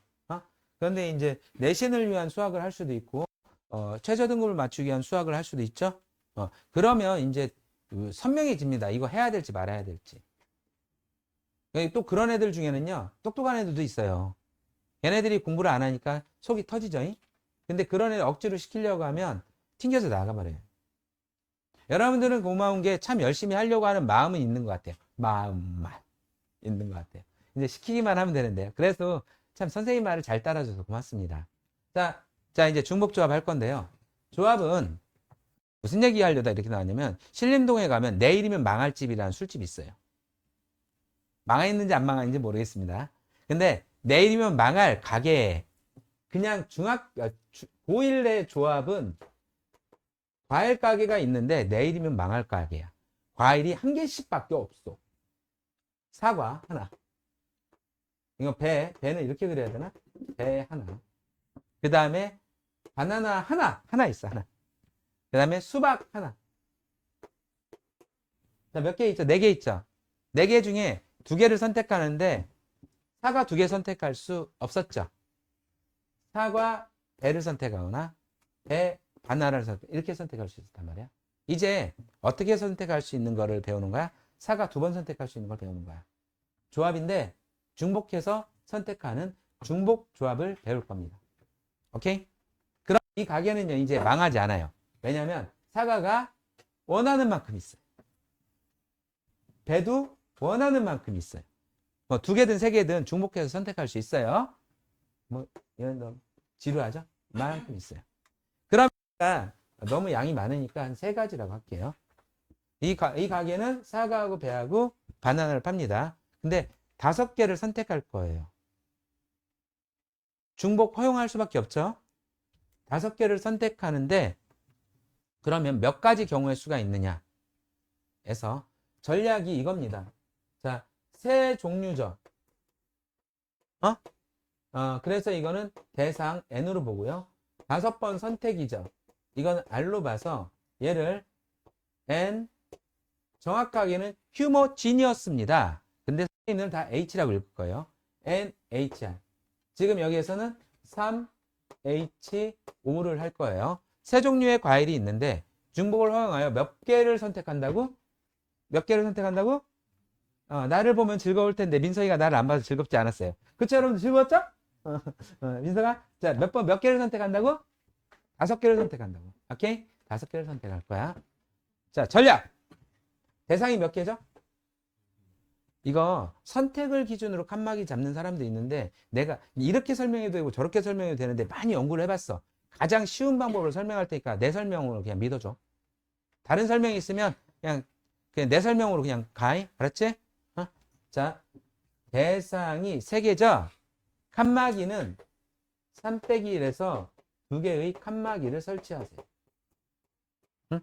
그런데 이제 내신을 위한 수학을 할 수도 있고 최저 등급을 맞추기 위한 수학을 할 수도 있죠. 그러면 이제 선명해집니다. 이거 해야 될지 말아야 될지. 또 그런 애들 중에는요, 똑똑한 애들도 있어요. 걔네들이 공부를 안 하니까 속이 터지죠. 근데 그런 애를 억지로 시키려고 하면 튕겨서 나가버려요. 여러분들은 고마운 게 참 열심히 하려고 하는 마음은 있는 것 같아요. 마음만 있는 것 같아요. 이제 시키기만 하면 되는데요. 그래서 참 선생님 말을 잘 따라줘서 고맙습니다. 자, 이제 중복조합 할 건데요. 조합은 무슨 얘기 하려다 이렇게 나왔냐면, 신림동에 가면 내일이면 망할 집이라는 술집이 있어요. 망했는지 안 망했는지 모르겠습니다. 근데 내일이면 망할 가게, 그냥 고1의 조합은 과일 가게가 있는데 내일이면 망할 가게야. 과일이 한 개씩밖에 없어. 사과 하나. 이거 배는 이렇게 그려야 되나? 배 하나. 그 다음에 바나나 하나 있어, 하나. 그 다음에 수박 하나. 자, 몇 개 있죠? 4개 있죠? 4개 중에 2개를 선택하는데 사과 2개 선택할 수 없었죠? 사과, 배를 선택하거나 배, 바나나를 이렇게 선택할 수 있었단 말이야. 이제 어떻게 선택할 수 있는 거를 배우는 거야? 사과 2번 선택할 수 있는 걸 배우는 거야. 조합인데 중복해서 선택하는 중복 조합을 배울 겁니다. 오케이? 그럼 이 가게는요, 이제 망하지 않아요. 왜냐면 사과가 원하는 만큼 있어요. 배도 원하는 만큼 있어요. 뭐 2개든 3개든 중복해서 선택할 수 있어요. 뭐 이런 거 지루하죠? 만큼 있어요. 그러니까 너무 양이 많으니까 한 3가지라고 할게요. 이 가게는 사과하고 배하고 바나나를 팝니다. 근데 5개를 선택할 거예요. 중복 허용할 수밖에 없죠. 5개를 선택하는데 그러면 몇 가지 경우의 수가 있느냐 해서 전략이 이겁니다. 자, 세 종류죠. 그래서 이거는 대상 N으로 보고요. 5번 선택이죠. 이건 R로 봐서 얘를 N, 정확하게는 휴머지니어스입니다. 근데 선생님은 다 H라고 읽을 거예요. NHR. 지금 여기에서는 3H5를 할 거예요. 세 종류의 과일이 있는데 중복을 허용하여 몇 개를 선택한다고? 몇 개를 선택한다고? 나를 보면 즐거울 텐데 민석이가 나를 안 봐서 즐겁지 않았어요. 그쵸, 여러분들 즐거웠죠? 민석아, 자, 몇 개를 선택한다고? 5개를 선택한다고. 오케이? 5개를 선택할 거야. 자, 전략! 대상이 몇 개죠? 이거 선택을 기준으로 칸막이 잡는 사람도 있는데 내가 이렇게 설명해도 되고 저렇게 설명해도 되는데 많이 연구를 해봤어. 가장 쉬운 방법으로 설명할 테니까 내 설명으로 그냥 믿어줘. 다른 설명이 있으면 그냥 내 설명으로 그냥 가이. 알았지? 자, 대상이 3개죠? 칸막이는 3-1에서 2개의 칸막이를 설치하세요. 응?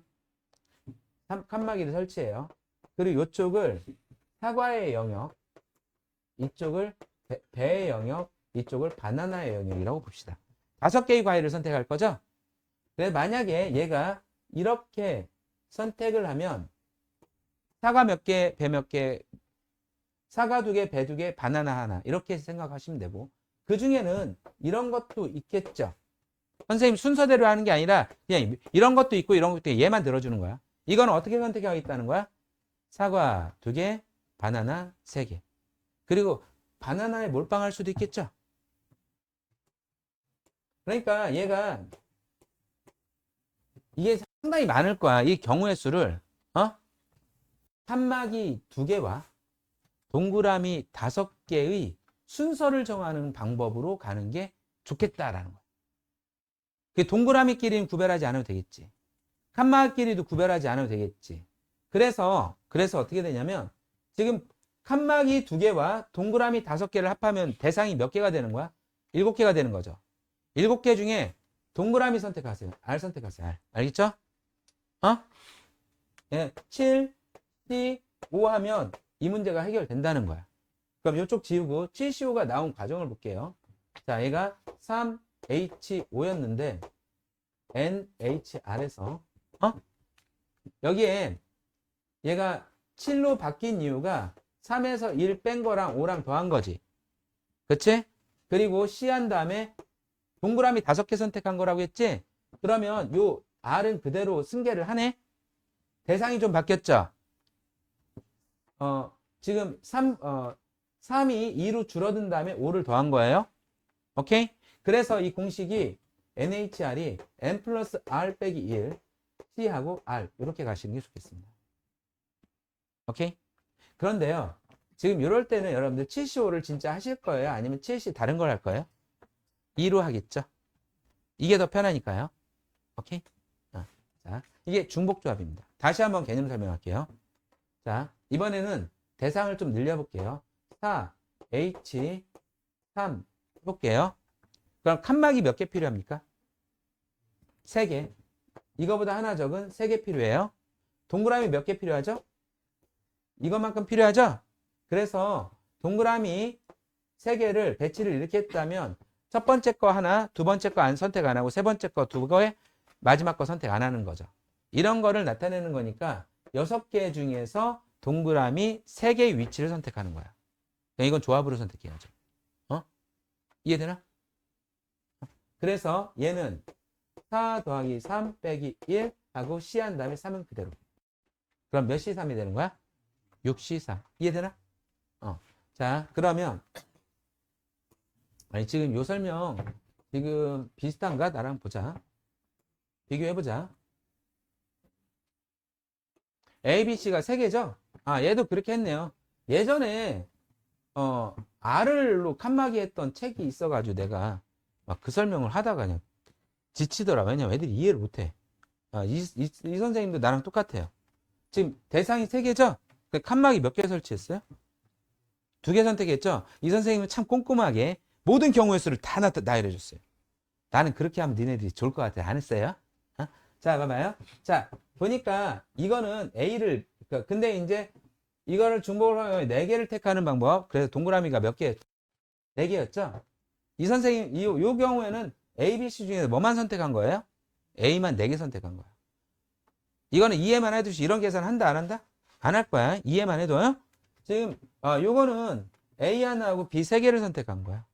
칸막이를 설치해요. 그리고 이쪽을 사과의 영역, 이쪽을 배의 영역, 이쪽을 바나나의 영역이라고 봅시다. 5개의 과일을 선택할 거죠? 그래서 만약에 얘가 이렇게 선택을 하면 사과 몇 개, 배 몇 개, 사과 2개, 배 2개, 바나나 하나 이렇게 생각하시면 되고 그 중에는 이런 것도 있겠죠. 선생님 순서대로 하는 게 아니라 그냥 이런 것도 있고 이런 것도 있고 얘만 들어주는 거야. 이건 어떻게 선택하겠다는 거야? 사과 2개, 바나나 3개. 그리고 바나나에 몰빵할 수도 있겠죠. 그러니까 얘가 이게 상당히 많을 거야. 이 경우의 수를 칸막이 2개와 동그라미 5개의 순서를 정하는 방법으로 가는 게 좋겠다라는 거야. 그 동그라미끼리는 구별하지 않아도 되겠지. 칸막이끼리도 구별하지 않아도 되겠지. 그래서 어떻게 되냐면 지금 칸막이 2개와 동그라미 5개를 합하면 대상이 몇 개가 되는 거야? 7개가 되는 거죠. 7개 중에 동그라미 선택하세요. R 선택하세요. R. 알겠죠? 예, 7, 5 하면 이 문제가 해결된다는 거야. 그럼 이쪽 지우고 7C5가 나온 과정을 볼게요. 자, 얘가 3H5였는데 NHR에서 여기에 얘가 7로 바뀐 이유가 3에서 1 뺀 거랑 5랑 더한 거지. 그치? 그리고 C 한 다음에 동그라미 5개 선택한 거라고 했지? 그러면 요 R은 그대로 승계를 하네? 대상이 좀 바뀌었죠? 지금 3이 2로 줄어든 다음에 5를 더한 거예요. 오케이? 그래서 이 공식이 NHR이 N 플러스 R 빼기 1, C하고 R 이렇게 가시는 게 좋겠습니다. 오케이? 그런데요. 지금 이럴 때는 여러분들 75를 진짜 하실 거예요? 아니면 70 다른 걸 할 거예요? 2로 하겠죠? 이게 더 편하니까요. 오케이? 자, 이게 중복조합입니다. 다시 한번 개념 설명할게요. 자, 이번에는 대상을 좀 늘려볼게요. 4, H, 3 해볼게요. 그럼 칸막이 몇 개 필요합니까? 3개. 이거보다 하나 적은 3개 필요해요. 동그라미 몇 개 필요하죠? 이것만큼 필요하죠? 그래서 동그라미 3개를 배치를 이렇게 했다면 첫 번째 거 하나, 두 번째 거 안 선택 안 하고 세 번째 거 두 거에 마지막 거 선택 안 하는 거죠. 이런 거를 나타내는 거니까 6개 중에서 동그라미 3개의 위치를 선택하는 거야. 이건 조합으로 선택해야죠. 이해되나? 그래서 얘는 4 더하기 3 빼기 1 하고 C 한 다음에 3은 그대로. 그럼 몇 C3이 되는 거야? 6C3. 이해되나? 자, 그러면 아니 지금 요 설명 지금 비슷한가? 나랑 보자. 비교해보자. A, B, C가 3개죠? 얘도 그렇게 했네요. 예전에 R로 칸막이 했던 책이 있어가지고 내가 막 그 설명을 하다가 그냥 지치더라. 왜냐면 애들이 이해를 못해. 이 선생님도 나랑 똑같아요. 지금 대상이 3개죠? 칸막이 몇 개 설치했어요? 2개 선택했죠? 이 선생님은 참 꼼꼼하게 모든 경우의 수를 다 나열해줬어요. 나는 그렇게 하면 니네들이 좋을 것 같아. 안 했어요? 자, 봐봐요. 자, 보니까 이거는 A를, 근데 이제 이거를 중복을 하면 4개를 택하는 방법. 그래서 동그라미가 몇 개? 4개였죠? 이 선생님, 이 경우에는 A, B, C 중에서 뭐만 선택한 거예요? A만 4개 선택한 거예요. 이거는 이해만 해두시. 이런 계산 한다, 안 한다? 안 할 거야. 이해만 해둬요. 지금, 요거는 A 하나하고 B 3개를 선택한 거야.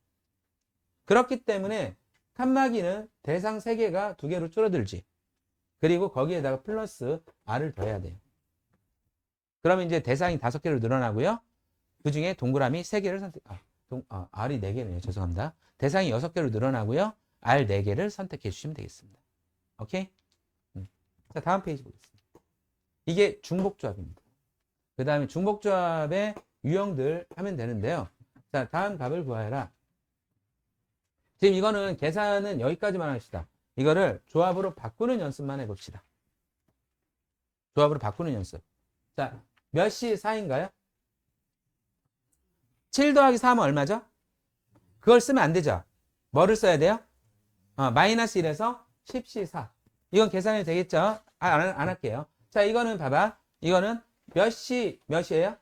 그렇기 때문에 칸막이는 대상 3개가 2개로 줄어들지. 그리고 거기에다가 플러스 R을 더해야 돼요. 그러면 이제 대상이 5개로 늘어나고요. 그 중에 동그라미 3개를 R이 4개네요. 죄송합니다. 대상이 6개로 늘어나고요. R 4개를 선택해 주시면 되겠습니다. 오케이? 자, 다음 페이지 보겠습니다. 이게 중복조합입니다. 그 다음에 중복조합의 유형들 하면 되는데요. 자, 다음 값을 구하여라. 지금 이거는 계산은 여기까지만 합시다. 이거를 조합으로 바꾸는 연습만 해봅시다. 조합으로 바꾸는 연습. 자, 몇 C 4인가요? 7 더하기 3은 얼마죠? 그걸 쓰면 안 되죠? 뭐를 써야 돼요? 마이너스 1에서 10C4. 이건 계산이 되겠죠? 안 할게요. 자, 이거는 봐봐. 이거는 몇이에요?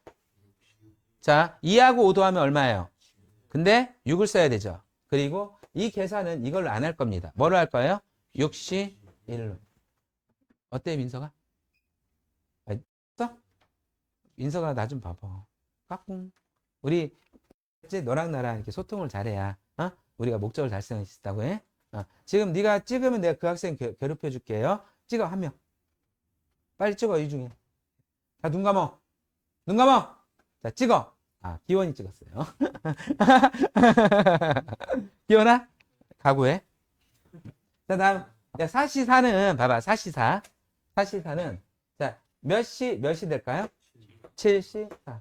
자, 2하고 5 더하면 얼마예요? 근데 6을 써야 되죠. 그리고 이 계산은 이걸로 안 할 겁니다. 뭐로 할 거예요? 6C1로. 어때, 민서가? 민서가 나 좀 봐봐. 까꿍. 우리 이제 너랑 나랑 이렇게 소통을 잘해야 우리가 목적을 달성할 수 있다고 해. 지금 네가 찍으면 내가 그 학생 괴롭혀 줄게요. 찍어 한 명. 빨리 찍어 이 중에. 자, 눈 감어. 눈 감어. 자, 찍어. 기원이 찍었어요. 기원아 각오해. 자, 다음 4C4는 봐봐. 4C4. 4C4는 자, 몇이 될까요? 7C4.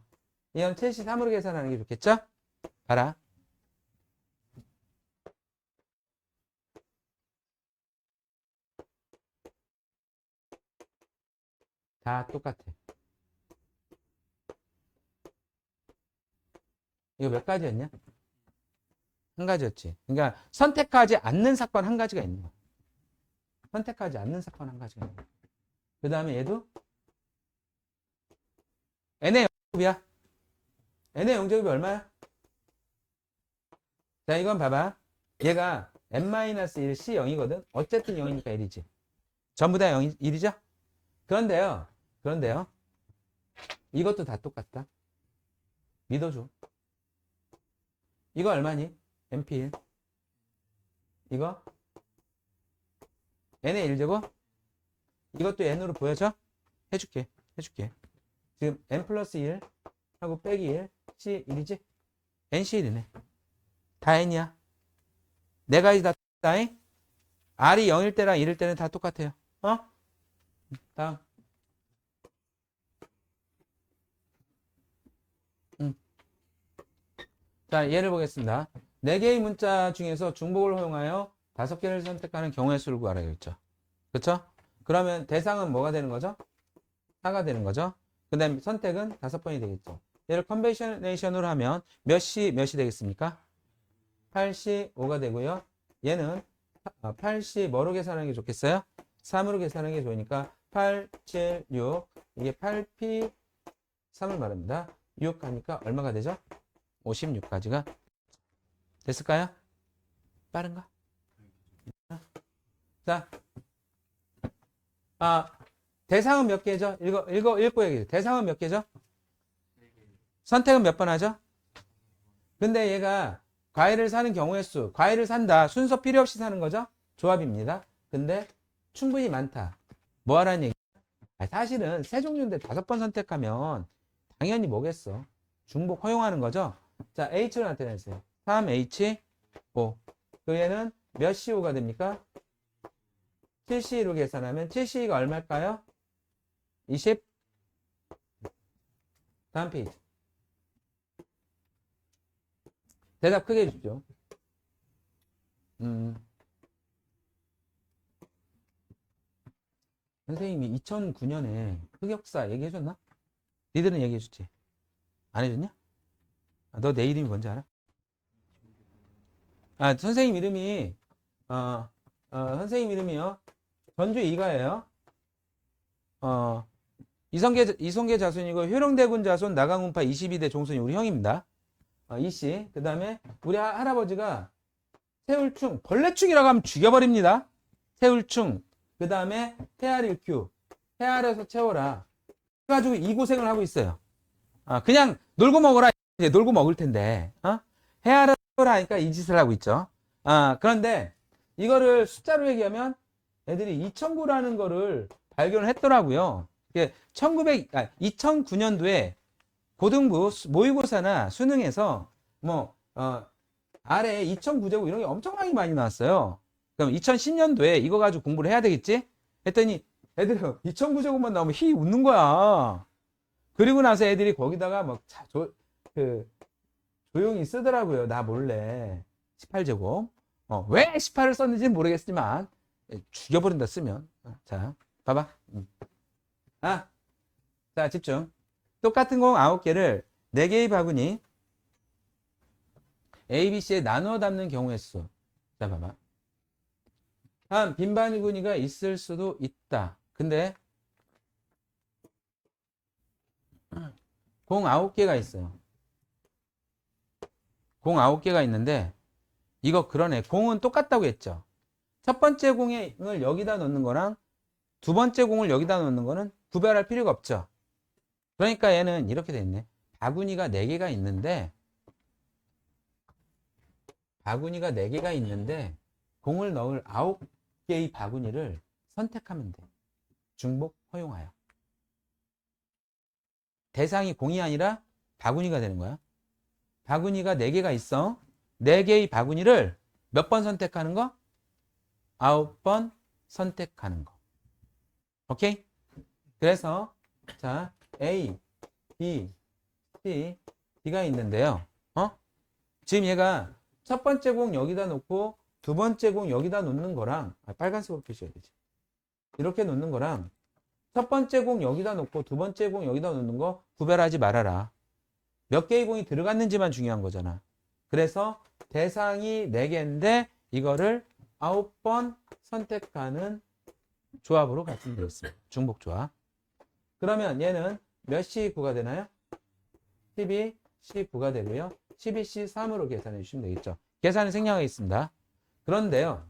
이건 7C3으로 계산하는 게 좋겠죠? 봐라. 다 똑같아. 이거 몇 가지였냐? 한 가지였지. 그러니까 선택하지 않는 사건 한 가지가 있는 거야. 선택하지 않는 사건 한 가지가 있는 거야. 그 다음에 얘도 n의 영제곱이야. n의 영제곱이 얼마야? 자, 이건 봐봐. 얘가 n-1 c 0이거든. 어쨌든 0이니까 1이지. 전부 다 1이죠? 그런데요. 이것도 다 똑같다. 믿어줘. 이거 얼마니? np1. 이거 n의 1제곱? 이것도 n으로 보여져? 해줄게. 지금 n 플러스 1 하고 빼기 1, c 1이지? nc 1이네. 다 n이야. 네 가지 다 똑같다. r이 0일 때랑 1일 때는 다 똑같아요. 다음. 자, 예를 보겠습니다. 4개의 문자 중에서 중복을 허용하여 5개를 선택하는 경우의 수를 구하라고 했죠. 그렇죠? 그러면 대상은 뭐가 되는 거죠? 4가 되는 거죠. 그 다음에 선택은 5번이 되겠죠. 얘를 컨벤셔네이션으로 하면 몇이 되겠습니까? 85가 되고요. 얘는 8시 뭐로 계산하는 게 좋겠어요? 3으로 계산하는 게 좋으니까 8, 7, 6 이게 8p 3을 말합니다. 6 하니까 얼마가 되죠? 56까지가 됐을까요? 빠른가? 자, 대상은 몇 개죠? 읽고 얘기해. 대상은 몇 개죠? 선택은 몇 번 하죠? 근데 얘가 과일을 사는 경우의 수, 과일을 산다. 순서 필요 없이 사는 거죠? 조합입니다. 근데 충분히 많다. 뭐 하라는 얘기야? 사실은 세 종류인데 5번 선택하면 당연히 뭐겠어? 중복 허용하는 거죠? 자, H로 나타내주세요. 3H5. 그 얘는 몇 CO5가 됩니까? 7CE로 계산하면 7CE가 얼마일까요? 20. 다음 페이지. 대답 크게 해주십시오. 선생님이 2009년에 흑역사 얘기해줬나? 니들은 얘기해줬지? 안 해줬냐? 너 내 이름이 뭔지 알아? 선생님 이름이 선생님 이름이요. 전주 이가예요. 이성계 자손이고 효령대군 자손 나강운파 22대 종손이 우리 형입니다. 이씨. 그 다음에 우리 할아버지가 세울충, 벌레충이라고 하면 죽여버립니다. 세울충. 그 다음에 헤아릴큐. 헤아려서 채워라. 그래가지고 이 고생을 하고 있어요. 그냥 놀고 먹어라. 이제 놀고 먹을 텐데. 헤아려서 채워라 하니까 이 짓을 하고 있죠. 그런데 이거를 숫자로 얘기하면 애들이 2009라는 거를 발견을 했더라고요. 2009년도에 고등부 모의고사나 수능에서 아래 2009제곱 이런 게 엄청나게 많이 나왔어요. 그럼 2010년도에 이거 가지고 공부를 해야 되겠지? 했더니 애들이 2009제곱만 나오면 히 웃는 거야. 그리고 나서 애들이 거기다가 조용히 쓰더라고요. 나 몰래 18제곱. 왜 18을 썼는지는 모르겠지만 죽여버린다 쓰면. 자, 봐봐. 자, 집중. 똑같은 공 9개를 4개의 바구니 A, B, C에 나누어 담는 경우의 수. 자, 봐봐. 다음, 빈 바구니가 있을 수도 있다. 근데 공 9개가 있어요. 공 9개가 있는데 이거 그러네. 공은 똑같다고 했죠. 첫 번째 공을 여기다 넣는 거랑 두 번째 공을 여기다 넣는 거는 구별할 필요가 없죠. 그러니까 얘는 이렇게 돼 있네. 바구니가 4개가 있는데 공을 넣을 9개의 바구니를 선택하면 돼. 중복 허용하여. 대상이 공이 아니라 바구니가 되는 거야. 바구니가 4개가 있어. 4개의 바구니를 몇 번 선택하는 거? 9번 선택하는 거. 오케이? 그래서 자, A, B, C, D가 있는데요. 지금 얘가 첫 번째 공 여기다 놓고 두 번째 공 여기다 놓는 거랑 빨간색으로 표시해야 되지. 이렇게 놓는 거랑 첫 번째 공 여기다 놓고 두 번째 공 여기다 놓는 거 구별하지 말아라. 몇 개의 공이 들어갔는지만 중요한 거잖아. 그래서 대상이 4개인데 이거를 9번 선택하는 조합으로 말씀드렸습니다. 중복 조합. 그러면 얘는 몇 C9가 되나요? 12C9가 되고요. 12C3으로 계산해 주시면 되겠죠. 계산은 생략하고 있습니다. 그런데요.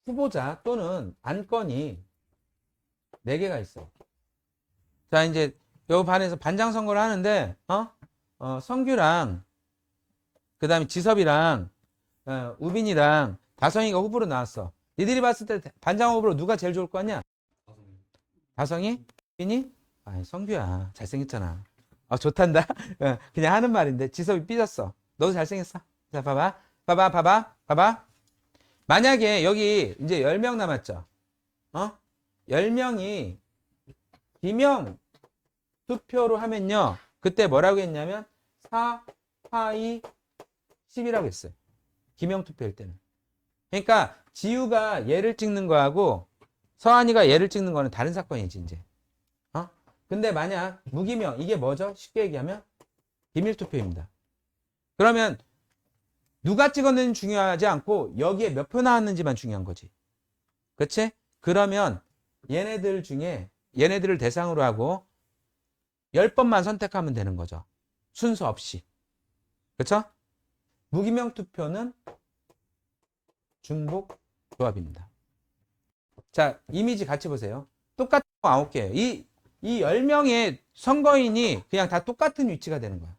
후보자 또는 안건이 4개가 있어. 자, 이제 요 반에서 반장 선거를 하는데 성규랑 그 다음에 지섭이랑 우빈이랑 다성이가 후보로 나왔어. 니들이 봤을 때 반장 후보로 누가 제일 좋을 거 아니야? 다성이? 빈이? 아니, 성규야. 잘생겼잖아. 좋단다. 그냥 하는 말인데. 지섭이 삐졌어. 너도 잘생겼어. 자, 봐봐. 봐봐. 만약에 여기 이제 10명 남았죠? 10명이 기명 투표로 하면요. 그때 뭐라고 했냐면 4, 4, 2, 10이라고 했어요. 기명 투표일 때는. 그러니까 지우가 얘를 찍는 거하고 서한이가 얘를 찍는 거는 다른 사건이지 이제. 근데 만약 무기명 이게 뭐죠? 쉽게 얘기하면 비밀투표입니다. 그러면 누가 찍었는지 중요하지 않고 여기에 몇 표 나왔는지만 중요한 거지. 그치? 그러면 얘네들 중에 얘네들을 대상으로 하고 10번만 선택하면 되는 거죠. 순서 없이. 그쵸? 무기명 투표는 중복 조합입니다. 자, 이미지 같이 보세요. 똑같은 거 9개예요. 이 10명의 선거인이 그냥 다 똑같은 위치가 되는 거야.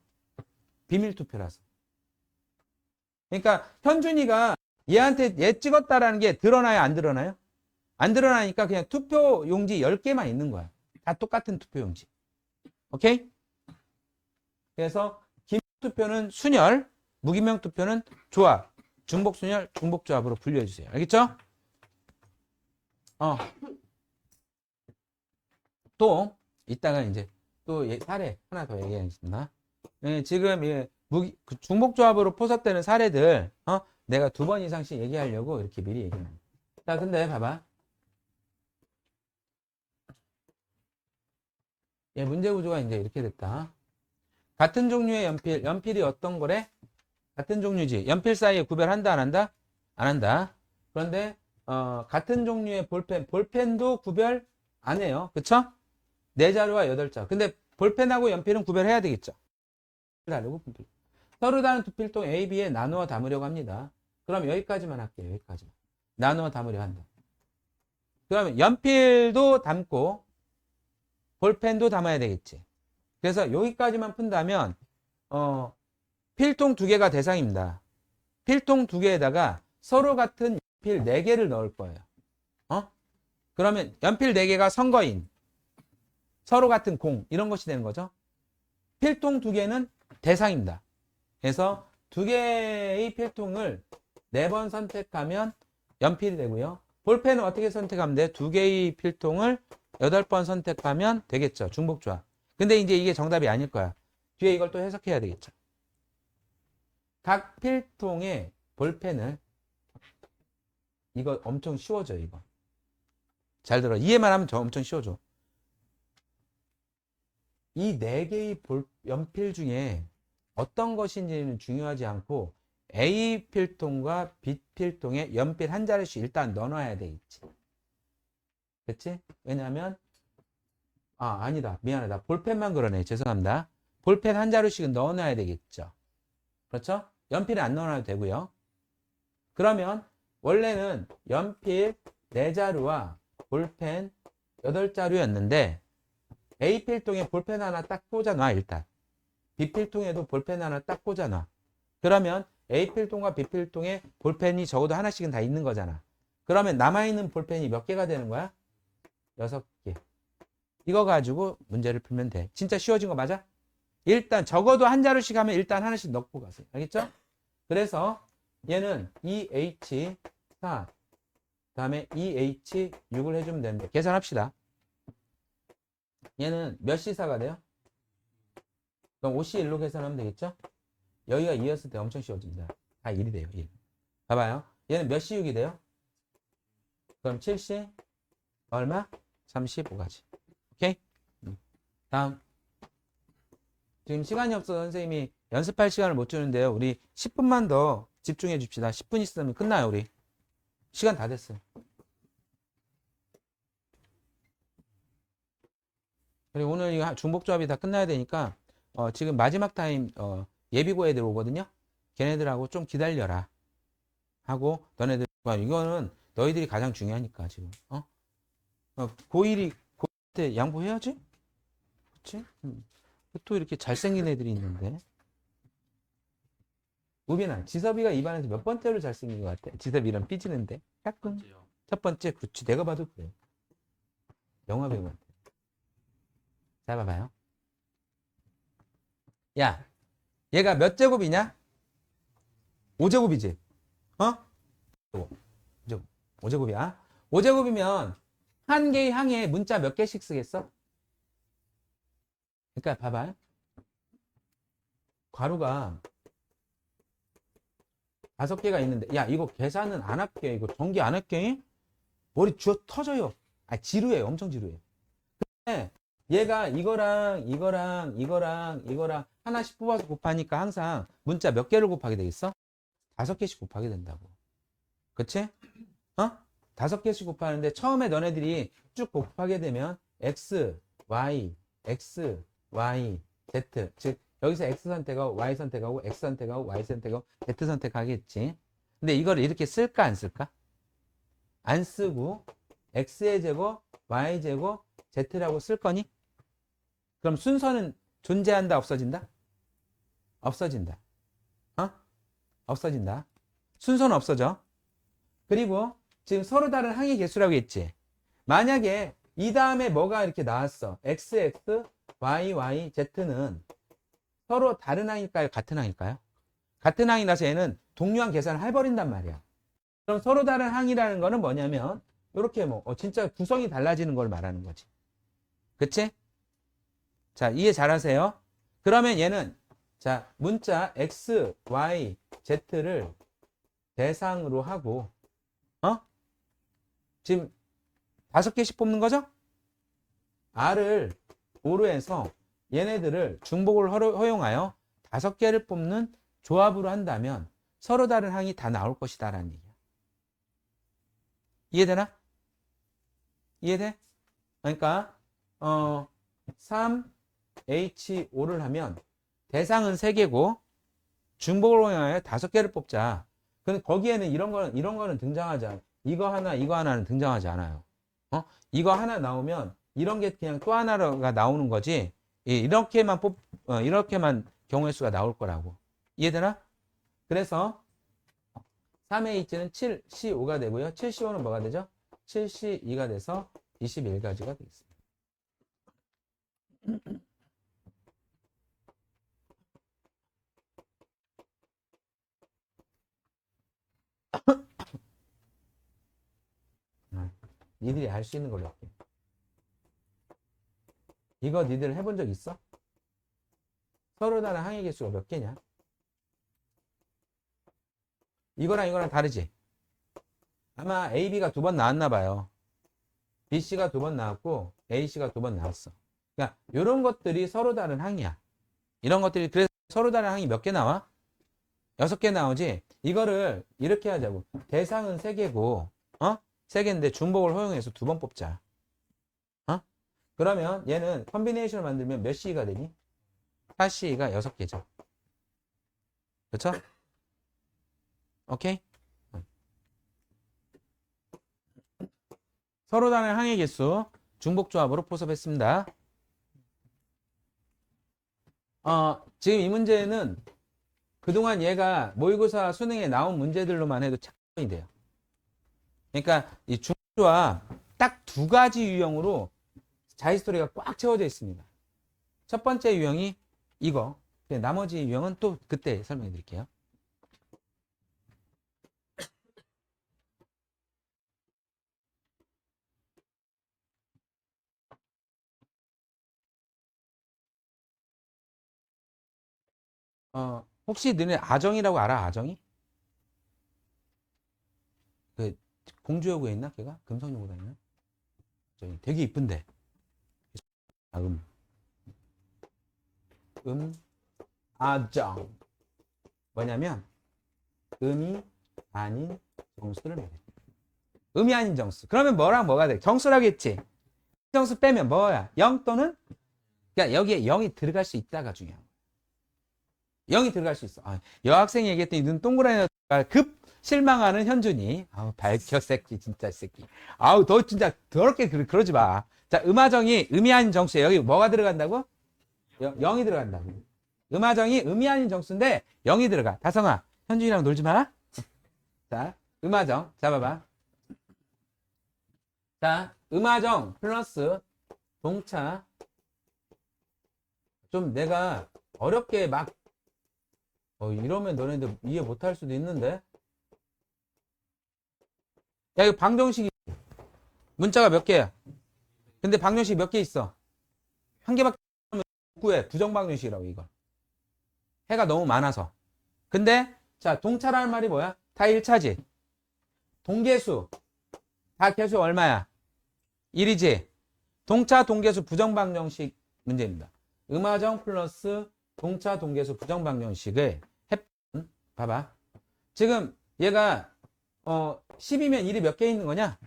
비밀 투표라서. 그러니까 현준이가 얘한테 얘 찍었다라는 게 드러나요? 안 드러나요? 안 드러나니까 그냥 투표 용지 10개만 있는 거야. 다 똑같은 투표 용지. 오케이? 그래서 기명 투표는 순열, 무기명 투표는 조합, 중복 순열, 중복 조합으로 분류해 주세요. 알겠죠? 또 이따가 이제 또 사례 하나 더 얘기하겠습니다. 지금 중복 조합으로 포섭되는 사례들 내가 2번 이상씩 얘기하려고 이렇게 미리 얘기합니다. 자, 근데 봐봐. 문제 구조가 이제 이렇게 됐다. 같은 종류의 연필이 어떤 거래? 같은 종류지. 연필 사이에 구별한다, 안 한다? 안 한다. 그런데 같은 종류의 볼펜도 구별 안 해요. 그쵸? 4자루와 8자. 근데 볼펜하고 연필은 구별해야 되겠죠. 다르고 서로 다른 두 필통 A, B에 나누어 담으려고 합니다. 그럼 여기까지만 할게요. 여기까지만. 나누어 담으려 한다. 그러면 연필도 담고 볼펜도 담아야 되겠지. 그래서 여기까지만 푼다면 필통 2개가 대상입니다. 필통 2개에다가 서로 같은 연필 4개를 넣을 거예요. 그러면 연필 4개가 선거인, 서로 같은 공, 이런 것이 되는 거죠. 필통 2개는 대상입니다. 그래서 2개의 필통을 4번 선택하면 연필이 되고요. 볼펜은 어떻게 선택하면 돼? 2개의 필통을 8번 선택하면 되겠죠. 중복조합. 근데 이제 이게 정답이 아닐 거야. 뒤에 이걸 또 해석해야 되겠죠. 각 필통의 볼펜을, 이거 엄청 쉬워져요. 이거 잘 들어. 이해만 하면 엄청 쉬워져. 이 4개의 연필 중에 어떤 것인지는 중요하지 않고 A 필통과 B 필통에 연필 한 자루씩 일단 넣어놔야 되겠지. 그치? 왜냐면 아니다. 미안하다. 볼펜만 그러네. 죄송합니다. 볼펜 한 자루씩은 넣어놔야 되겠죠. 그렇죠? 연필은 안 넣어놔도 되고요. 그러면 원래는 연필 4자루와 볼펜 8자루였는데 A 필통에 볼펜 하나 딱 꽂아놔. 일단 B 필통에도 볼펜 하나 딱 꽂아놔. 그러면 A 필통과 B 필통에 볼펜이 적어도 하나씩은 다 있는 거잖아. 그러면 남아있는 볼펜이 몇 개가 되는 거야? 6개. 이거 가지고 문제를 풀면 돼. 진짜 쉬워진 거 맞아? 일단 적어도 한 자루씩 하면 일단 하나씩 넣고 가세요. 알겠죠? 그래서 얘는 EH4 그다음에 EH6을 해주면 되는데 계산합시다. 얘는 몇 C4가 돼요? 그럼 5C1로 계산하면 되겠죠? 여기가 2였을 때 엄청 쉬워집니다. 다 1이 돼요. 1. 봐봐요. 얘는 몇 C6이 돼요? 그럼 7C 얼마? 35가지. 오케이? 다음. 지금 시간이 없어서 선생님이 연습할 시간을 못 주는데요. 우리 10분만 더 집중해 줍시다. 10분 있으면 끝나요, 우리. 시간 다 됐어요. 그리고 오늘 이 중복조합이 다 끝나야 되니까 지금 마지막 타임 예비고 애들 오거든요. 걔네들하고 좀 기다려라 하고 너네들 이거는 너희들이 가장 중요하니까 지금 고1이 고1 때 양보해야지. 그치? 또 이렇게 잘생긴 애들이 있는데 우빈아, 지섭이가 입안에서 몇 번째로 잘생긴 것 같아? 지섭이 이런 삐지는데. 까꿍. 첫 번째, 그렇지. 내가 봐도 그래. 영화 배우 같아. 자, 봐봐요. 야, 얘가 몇 제곱이냐? 5제곱이지? 어? 5제곱이야. 5제곱이면 한 개의 항에 문자 몇 개씩 쓰겠어? 그러니까 봐봐. 괄호가 5개가 있는데, 야, 이거 계산은 안 할게. 이거 전기 안 할게. 머리 쥐어 터져요. 아, 지루해. 엄청 지루해. 근데 얘가 이거랑 하나씩 뽑아서 곱하니까 항상 문자 몇 개를 곱하게 되겠어? 5개씩 곱하게 된다고. 그치? 어? 5개씩 곱하는데 처음에 너네들이 쭉 곱하게 되면 X, Y, X, Y, Z. 즉, 여기서 X 선택하고 Y 선택하고 X 선택하고 Y 선택하고 Z 선택하겠지. 근데 이걸 이렇게 쓸까 안 쓸까? 안 쓰고 X의 제곱, Y의 제곱, Z라고 쓸 거니? 그럼 순서는 존재한다, 없어진다? 없어진다. 어? 없어진다. 순서는 없어져. 그리고 지금 서로 다른 항의 개수라고 했지. 만약에 이 다음에 뭐가 이렇게 나왔어. XX, YY, Z는 서로 다른 항일까요? 같은 항일까요? 같은 항이라서 얘는 동류항 계산을 해버린단 말이야. 그럼 서로 다른 항이라는 거는 뭐냐면 이렇게 뭐 진짜 구성이 달라지는 걸 말하는 거지. 그치? 자, 이해 잘하세요? 그러면 얘는 자, 문자 X, Y, Z를 대상으로 하고 지금 5개씩 뽑는 거죠? R을 5로 해서 얘네들을 중복을 허용하여 5개를 뽑는 조합으로 한다면 서로 다른 항이 다 나올 것이다 라는 얘기야. 이해되나? 이해돼? 그러니까 3H5를 하면 대상은 3개고 중복을 허용하여 5개를 뽑자. 근데 거기에는 이런 거는 등장하지 않아. 이거 하나는 등장하지 않아요. 이거 하나 나오면 이런 게 그냥 또 하나가 나오는 거지. 이렇게만 이렇게만 경우의 수가 나올 거라고. 이해되나? 그래서 3H는 7C5가 되고요. 7C5는 뭐가 되죠? 7C2가 돼서 21가지가 되겠습니다. 니들이 알 수 있는 걸로 할게. 이거 니들 해본 적 있어? 서로 다른 항의 개수가 몇 개냐? 이거랑 다르지? 아마 A, B가 2번 나왔나 봐요. B, C가 2번 나왔고 A, C가 2번 나왔어. 그러니까 이런 것들이 서로 다른 항이야. 이런 것들이 그래서 서로 다른 항이 몇 개 나와? 6개 나오지? 이거를 이렇게 하자고. 대상은 3개고 3개인데 중복을 허용해서 2번 뽑자. 그러면 얘는 컨비네이션을 만들면 몇 C가 되니? 4C가 6개죠. 그렇죠? 오케이? 서로 다른 항의 개수 중복조합으로 포섭했습니다. 지금 이 문제는 그동안 얘가 모의고사 수능에 나온 문제들로만 해도 착각이 돼요. 그러니까 이 중복조합 딱 2가지 유형으로 자히스토리가 꽉 채워져 있습니다. 첫 번째 유형이 이거. 나머지 유형은 또 그때 설명해 드릴게요. 혹시 너네 아정이라고 알아? 아정이? 그 공주여고에 있나? 걔가? 금성여고 다니나? 저기 되게 이쁜데. 아정. 뭐냐면 음이 아닌 정수를 말해. 음이 아닌 정수. 그러면 뭐랑 뭐가 돼? 정수라고 했지. 정수 빼면 뭐야? 0 또는? 그러니까 여기에 0이 들어갈 수 있다가 중요한 거야. 0이 들어갈 수 있어. 여학생이 얘기했더니 눈 동그라미 급 실망하는 현준이. 밝혀 새끼 진짜 새끼. 너 진짜 더럽게 그러지 마. 자, 음하정이 음이 아닌 정수에 여기 뭐가 들어간다고? 0이 들어간다고. 음하정이 음이 아닌 정수인데 0이 들어가. 다성아, 현준이랑 놀지 마. 자, 음화정. 잡아봐. 자, 음화정 플러스 동차. 좀 내가 어렵게 막, 이러면 너네들 이해 못할 수도 있는데. 야, 이거 방정식이, 문자가 몇 개야? 근데 방정식 몇 개 있어? 한 개밖에 없으면 구해. 부정방정식이라고, 이거. 해가 너무 많아서. 근데, 자, 동차라는 말이 뭐야? 다 1차지. 동계수. 다 개수 얼마야? 1이지. 동차, 동계수, 부정방정식 문제입니다. 음화정 플러스 동차, 동계수, 부정방정식을 해보면, 봐봐. 지금 얘가 10이면 1이 몇 개 있는 거냐?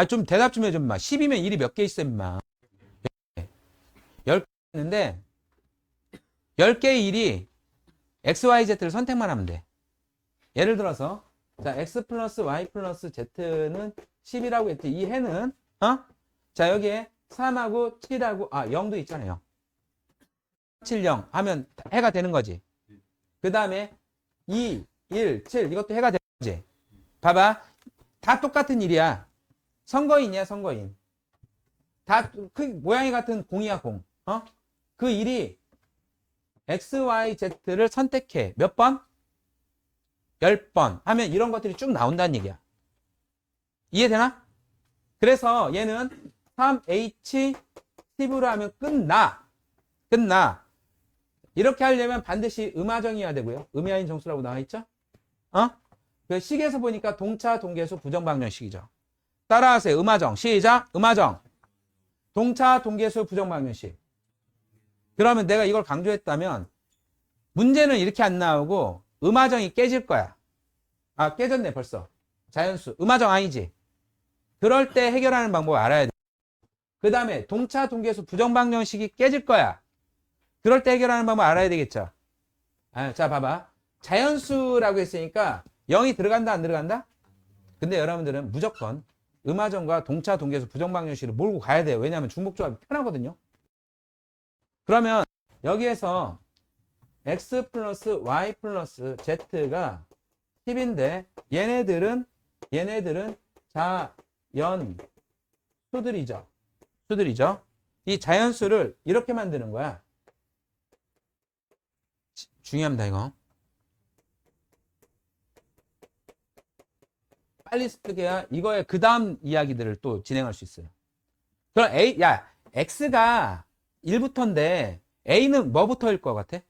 좀 대답 좀 해줘, 임마. 10이면 1이 몇 개 있어, 임마. 10개 있는데 10개의 1이 XYZ를 선택만 하면 돼. 예를 들어서 자, X 플러스 Y 플러스 Z는 10이라고 했지. 이 해는 자, 여기에 3하고 7하고 0도 있잖아요. 7, 0 하면 해가 되는 거지. 그 다음에 2, 1, 7 이것도 해가 되는 거지. 봐봐. 다 똑같은 일이야. 선거인이야, 선거인. 다 모양이 같은 공이야, 공. 그 일이 X, Y, Z를 선택해. 몇 번? 10번 하면 이런 것들이 쭉 나온다는 얘기야. 이해되나? 그래서 얘는 3H 10으로 하면 끝나. 이렇게 하려면 반드시 음화정이어야 되고요. 음이하인 정수라고 나와 있죠? 그 식에서 보니까 동차, 동계수, 부정방정식이죠. 따라하세요. 음화정. 시작. 음화정. 동차, 동계수, 부정방정식. 그러면 내가 이걸 강조했다면 문제는 이렇게 안 나오고 음화정이 깨질 거야. 깨졌네 벌써. 자연수. 음화정 아니지. 그럴 때 해결하는 방법을 알아야 돼. 그 다음에 동차, 동계수, 부정방정식이 깨질 거야. 그럴 때 해결하는 방법을 알아야 되겠죠. 자, 봐봐. 자연수라고 했으니까 0이 들어간다 안 들어간다? 근데 여러분들은 무조건 음화정과 동차, 동계수, 부정방정식을 몰고 가야 돼요. 왜냐하면 중복조합이 편하거든요. 그러면 여기에서 X 플러스 Y 플러스 Z가 10인데 얘네들은 자연수들이죠. 이 자연수를 이렇게 만드는 거야. 중요합니다, 이거. 빨리 습득해야 이거의 그 다음 이야기들을 또 진행할 수 있어요. 그럼 X가 1부터인데 A는 뭐부터일 것 같아?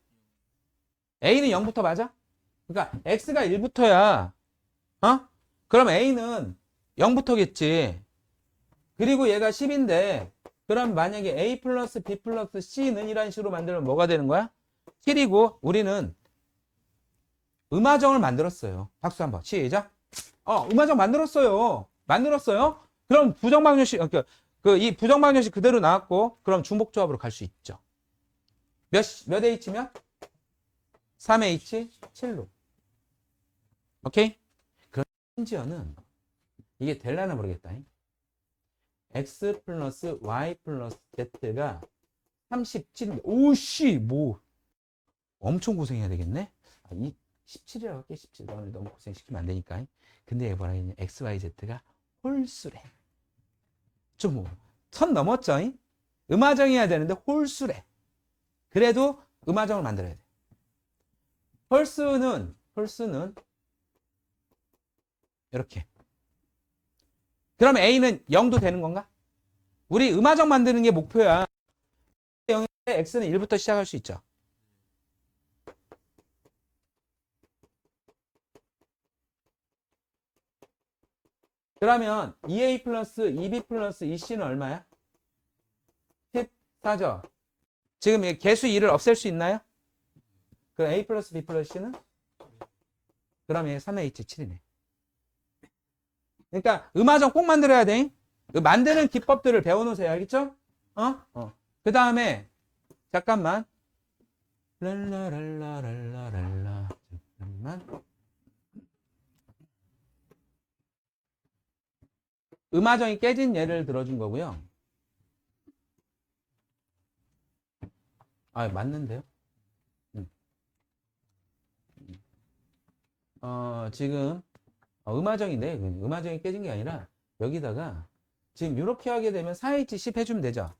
A는 0부터 맞아? 그러니까 X가 1부터야. 그럼 A는 0부터겠지. 그리고 얘가 10인데 그럼 만약에 A 플러스 B 플러스 C는 이런 식으로 만들면 뭐가 되는 거야? 7이고 우리는 음화정을 만들었어요. 박수 한번. 시작. 음화정 만들었어요. 그럼 부정방정식, 이 부정방정식 그대로 나왔고, 그럼 중복조합으로 갈 수 있죠. 몇 H면? 3H, 7로. 오케이? 그럼 심지어는 이게 될라나 모르겠다. X 플러스 Y 플러스 Z가 37인데, 오씨, 엄청 고생해야 되겠네? 17이라고 할게, 17. 너무 고생시키면 안 되니까. 근데 뭐라 했냐? X, Y, Z가 홀수래. 선 넘었죠? 음화정이어야 되는데 홀수래. 그래도 음화정을 만들어야 돼. 홀수는 이렇게. 그럼 A는 0도 되는 건가? 우리 음화정 만드는 게 목표야. 0인데 X는 1부터 시작할 수 있죠. 그러면 2A 플러스 2B 플러스 2C는 얼마야? 14죠. 지금 개수 2를 없앨 수 있나요? 그럼 A 플러스 B 플러스 C는? 그럼 얘 3H7이네. 그러니까 음화정 꼭 만들어야 돼. 그 만드는 기법들을 배워놓으세요. 알겠죠? 그 다음에 잠깐만. 랄라랄라랄라랄라. 잠깐만. 음화정이 깨진 예를 들어준 거고요. 맞는데요? 지금 음화정인데 음화정이 깨진 게 아니라 여기다가 지금 이렇게 하게 되면 4H 10 해주면 되죠.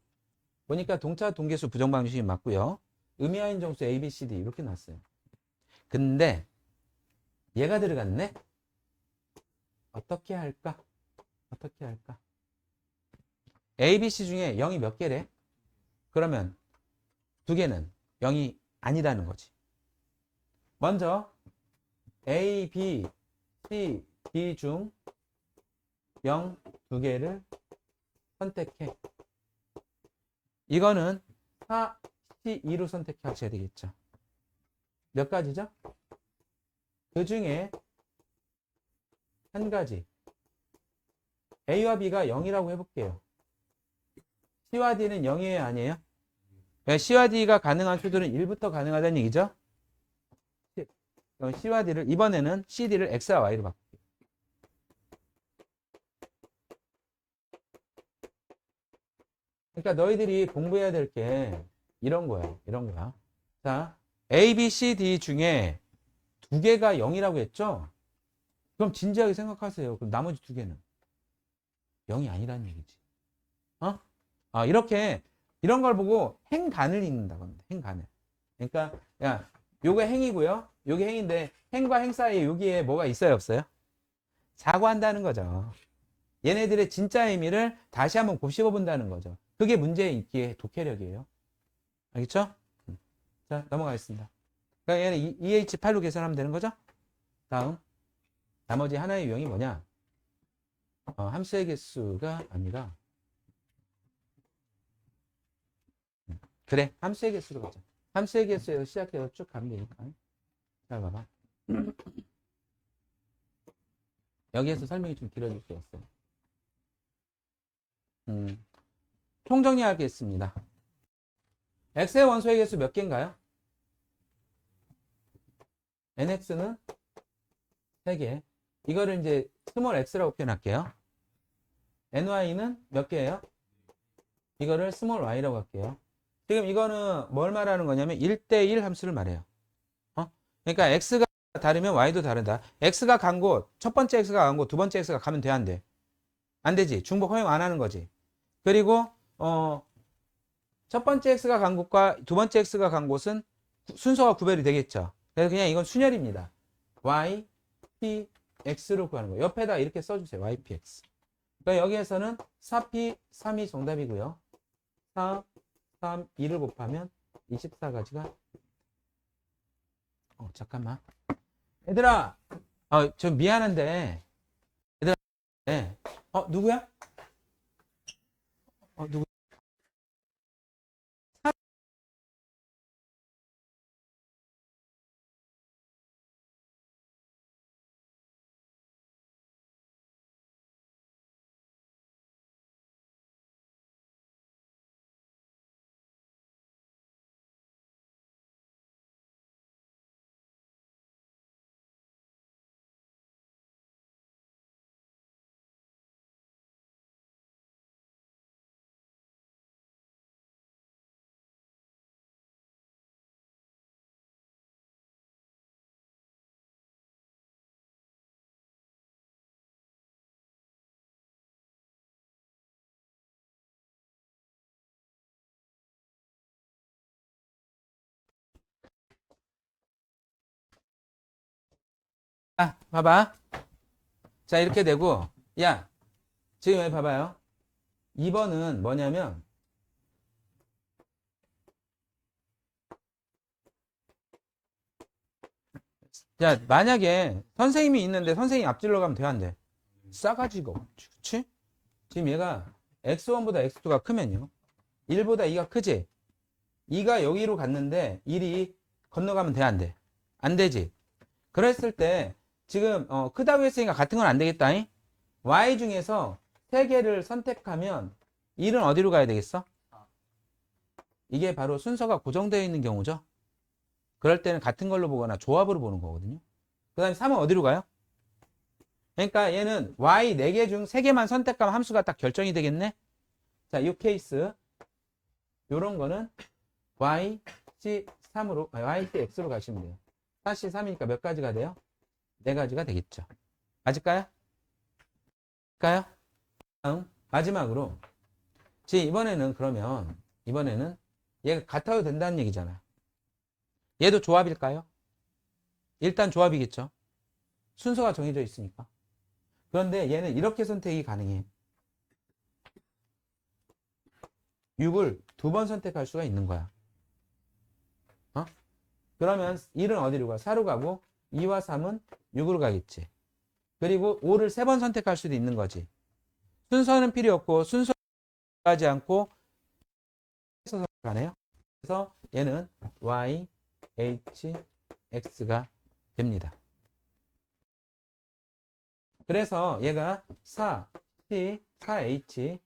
보니까 동차 동계수 부정 방정식이 맞고요. 음이하인 정수 A, B, C, D 이렇게 났어요. 근데 얘가 들어갔네. 어떻게 할까? 어떻게 할까? A, B, C 중에 0이 몇 개래? 그러면 두 개는 0이 아니라는 거지. 먼저 A, B, C, D 중 0 두 개를 선택해. 이거는 4, C, 2로 선택하셔야 되겠죠. 몇 가지죠? 그 중에 한 가지. A와 B가 0이라고 해볼게요. C와 D는 0이에요? 아니에요? C와 D가 가능한 수들은 1부터 가능하다는 얘기죠? 그럼 C와 D를, 이번에는 C, D를 X와 Y로 바꿀게요. 그러니까 너희들이 공부해야 될 게 이런 거야. 이런 거야. 자, A, B, C, D 중에 두 개가 0이라고 했죠? 그럼 진지하게 생각하세요. 그럼 나머지 두 개는 0이 아니라는 얘기지. 이렇게 이런 걸 보고 행간을 읽는다고 합니다. 행간을. 그러니까 야, 요게 행이고요. 요게 행인데 행과 행 사이에 여기에 뭐가 있어요, 없어요? 사고한다는 거죠. 얘네들의 진짜 의미를 다시 한번 곱씹어 본다는 거죠. 그게 문제의 있기에 독해력이에요. 알겠죠? 자, 넘어가겠습니다. 그러니까 얘는 EH8로 계산하면 되는 거죠? 다음. 나머지 하나의 유형이 뭐냐? 함수의 개수가 아니라 그래, 함수의 개수로 가자. 함수의 개수에서 시작해서 쭉 가면 되니까. 잘 봐봐. 여기에서 설명이 좀 길어질 수 있어요. 총정리하겠습니다. x의 원소의 개수 몇 개인가요? nx는 3개. 이거를 이제 스몰 x라고 표현할게요. ny는 몇 개예요? 이거를 스몰 y라고 할게요. 지금 이거는 뭘 말하는 거냐면 1대1 함수를 말해요. 그러니까 x가 다르면 y도 다르다. x가 간 곳, 첫 번째 x가 간 곳, 두 번째 x가 가면 돼, 안 돼? 안 되지. 중복 허용 안 하는 거지. 그리고 첫 번째 x가 간 곳과 두 번째 x가 간 곳은 순서가 구별이 되겠죠. 그래서 그냥 이건 순열입니다. y, p, x로 구하는 거예요. 옆에다 이렇게 써주세요. y, p, x. 그러니까 여기에서는 4p, 3이 정답이고요. 4, 3, 2를 곱하면 24가지가 잠깐만. 얘들아, 좀 미안한데, 얘들아, 네. 누구야? 누구? 봐봐. 자, 이렇게 되고, 야, 지금 여기 봐봐요. 2번은 뭐냐면, 야, 만약에 선생님이 있는데 선생님이 앞질러 가면 돼, 안 돼? 싸가지가 없지, 그치? 지금 얘가 x1보다 x2가 크면요. 1보다 2가 크지? 2가 여기로 갔는데 1이 건너가면 돼, 안 돼? 안 되지? 그랬을 때, 지금, 크다고 했으니까 같은 건 안 되겠다. y 중에서 3개를 선택하면 1은 어디로 가야 되겠어? 이게 바로 순서가 고정되어 있는 경우죠. 그럴 때는 같은 걸로 보거나 조합으로 보는 거거든요. 그 다음에 3은 어디로 가요? 그러니까 얘는 y 4개 중 3개만 선택하면 함수가 딱 결정이 되겠네. 자, 이 케이스 요런 거는 yc3으로 ycx로 가시면 돼요. 4c3이니까 몇 가지가 돼요? 네 가지가 되겠죠. 맞을까요? 다음 마지막으로 이번에는 그러면 이번에는 얘가 같아도 된다는 얘기잖아. 얘도 조합일까요? 일단 조합이겠죠. 순서가 정해져 있으니까. 그런데 얘는 이렇게 선택이 가능해. 6을 두 번 선택할 수가 있는 거야. 그러면 1은 어디로 가? 4로 가고 2와 3은 6으로 가겠지. 그리고 5를 세 번 선택할 수도 있는 거지. 순서는 필요 없고 순서 하지 않고 해서 가네요. 그래서 얘는 Y, H, X가 됩니다. 그래서 얘가 4, C, 4H,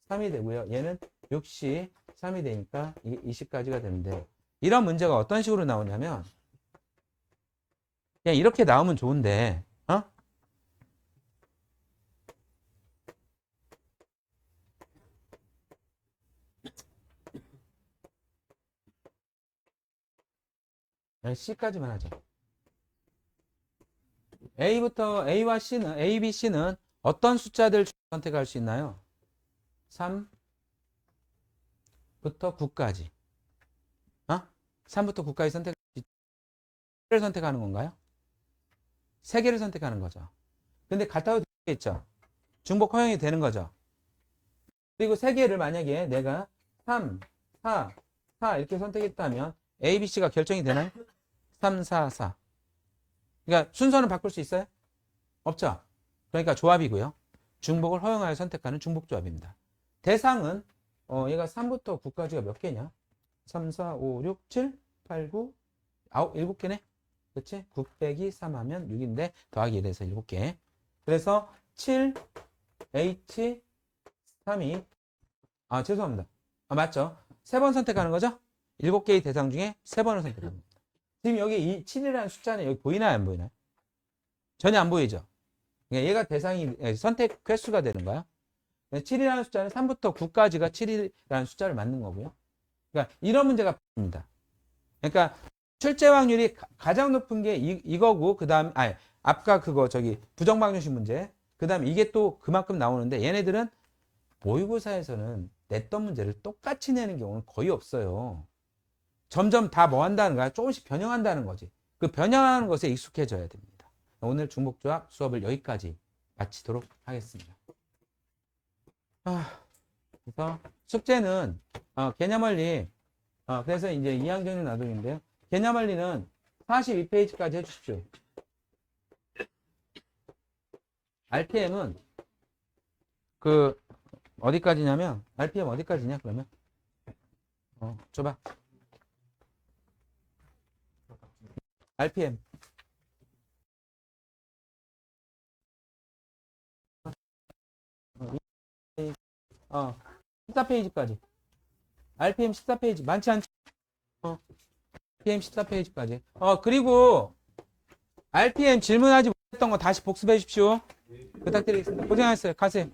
3이 되고요. 얘는 6C, 3이 되니까 이게 20까지가 되는데 이런 문제가 어떤 식으로 나오냐면 그냥 이렇게 나오면 좋은데 C까지만 하죠. A와 C는, A, B, C는 어떤 숫자들 선택할 수 있나요? 3부터 9까지. 3부터 9까지 선택할 수 있죠. 1을 선택하는 건가요? 3개를 선택하는 거죠. 근데 같아도 되겠죠. 중복 허용이 되는 거죠. 그리고 3개를 만약에 내가 3, 4, 4 이렇게 선택했다면 A, B, C가 결정이 되나요? 3, 4, 4. 그러니까 순서는 바꿀 수 있어요? 없죠. 그러니까 조합이고요. 중복을 허용하여 선택하는 중복조합입니다. 대상은 얘가 3부터 9까지가 몇 개냐? 3, 4, 5, 6, 7, 8, 9, 9, 7개네? 그치? 9 빼기 3 하면 6인데 더하기 1해서 7개. 그래서 7, H, 3이 죄송합니다. 맞죠? 3번 선택하는 거죠? 7개의 대상 중에 3번을 선택합니다. 지금 여기 이 7이라는 숫자는 여기 보이나요? 안 보이나요? 전혀 안 보이죠? 그러니까 얘가 대상이 선택 횟수가 되는 거야. 7이라는 숫자는 3부터 9까지가 7이라는 숫자를 맞는 거고요. 그러니까 이런 문제가 있습니다. 그러니까 출제 확률이 가장 높은 게 이거고 그다음 아까 그거 부정방정식 문제. 그다음 이게 또 그만큼 나오는데 얘네들은 모의고사에서는 냈던 문제를 똑같이 내는 경우는 거의 없어요. 점점 다 뭐 한다는 거야? 조금씩 변형한다는 거지. 그 변형하는 것에 익숙해져야 됩니다. 오늘 중복조합 수업을 여기까지 마치도록 하겠습니다. 그래서 숙제는 개념원리 그래서 이제 2학년의 나동인데요. 개념원리는 42페이지까지 해주십시오. RPM은 어디까지냐면 RPM 어디까지냐 그러면 줘봐. RPM 14페이지까지 RPM 14페이지 많지 않죠? RPM 14페이지까지 그리고 RPM 질문하지 못했던 거 다시 복습해 주십시오. 부탁드리겠습니다. 고생하셨어요. 가세요.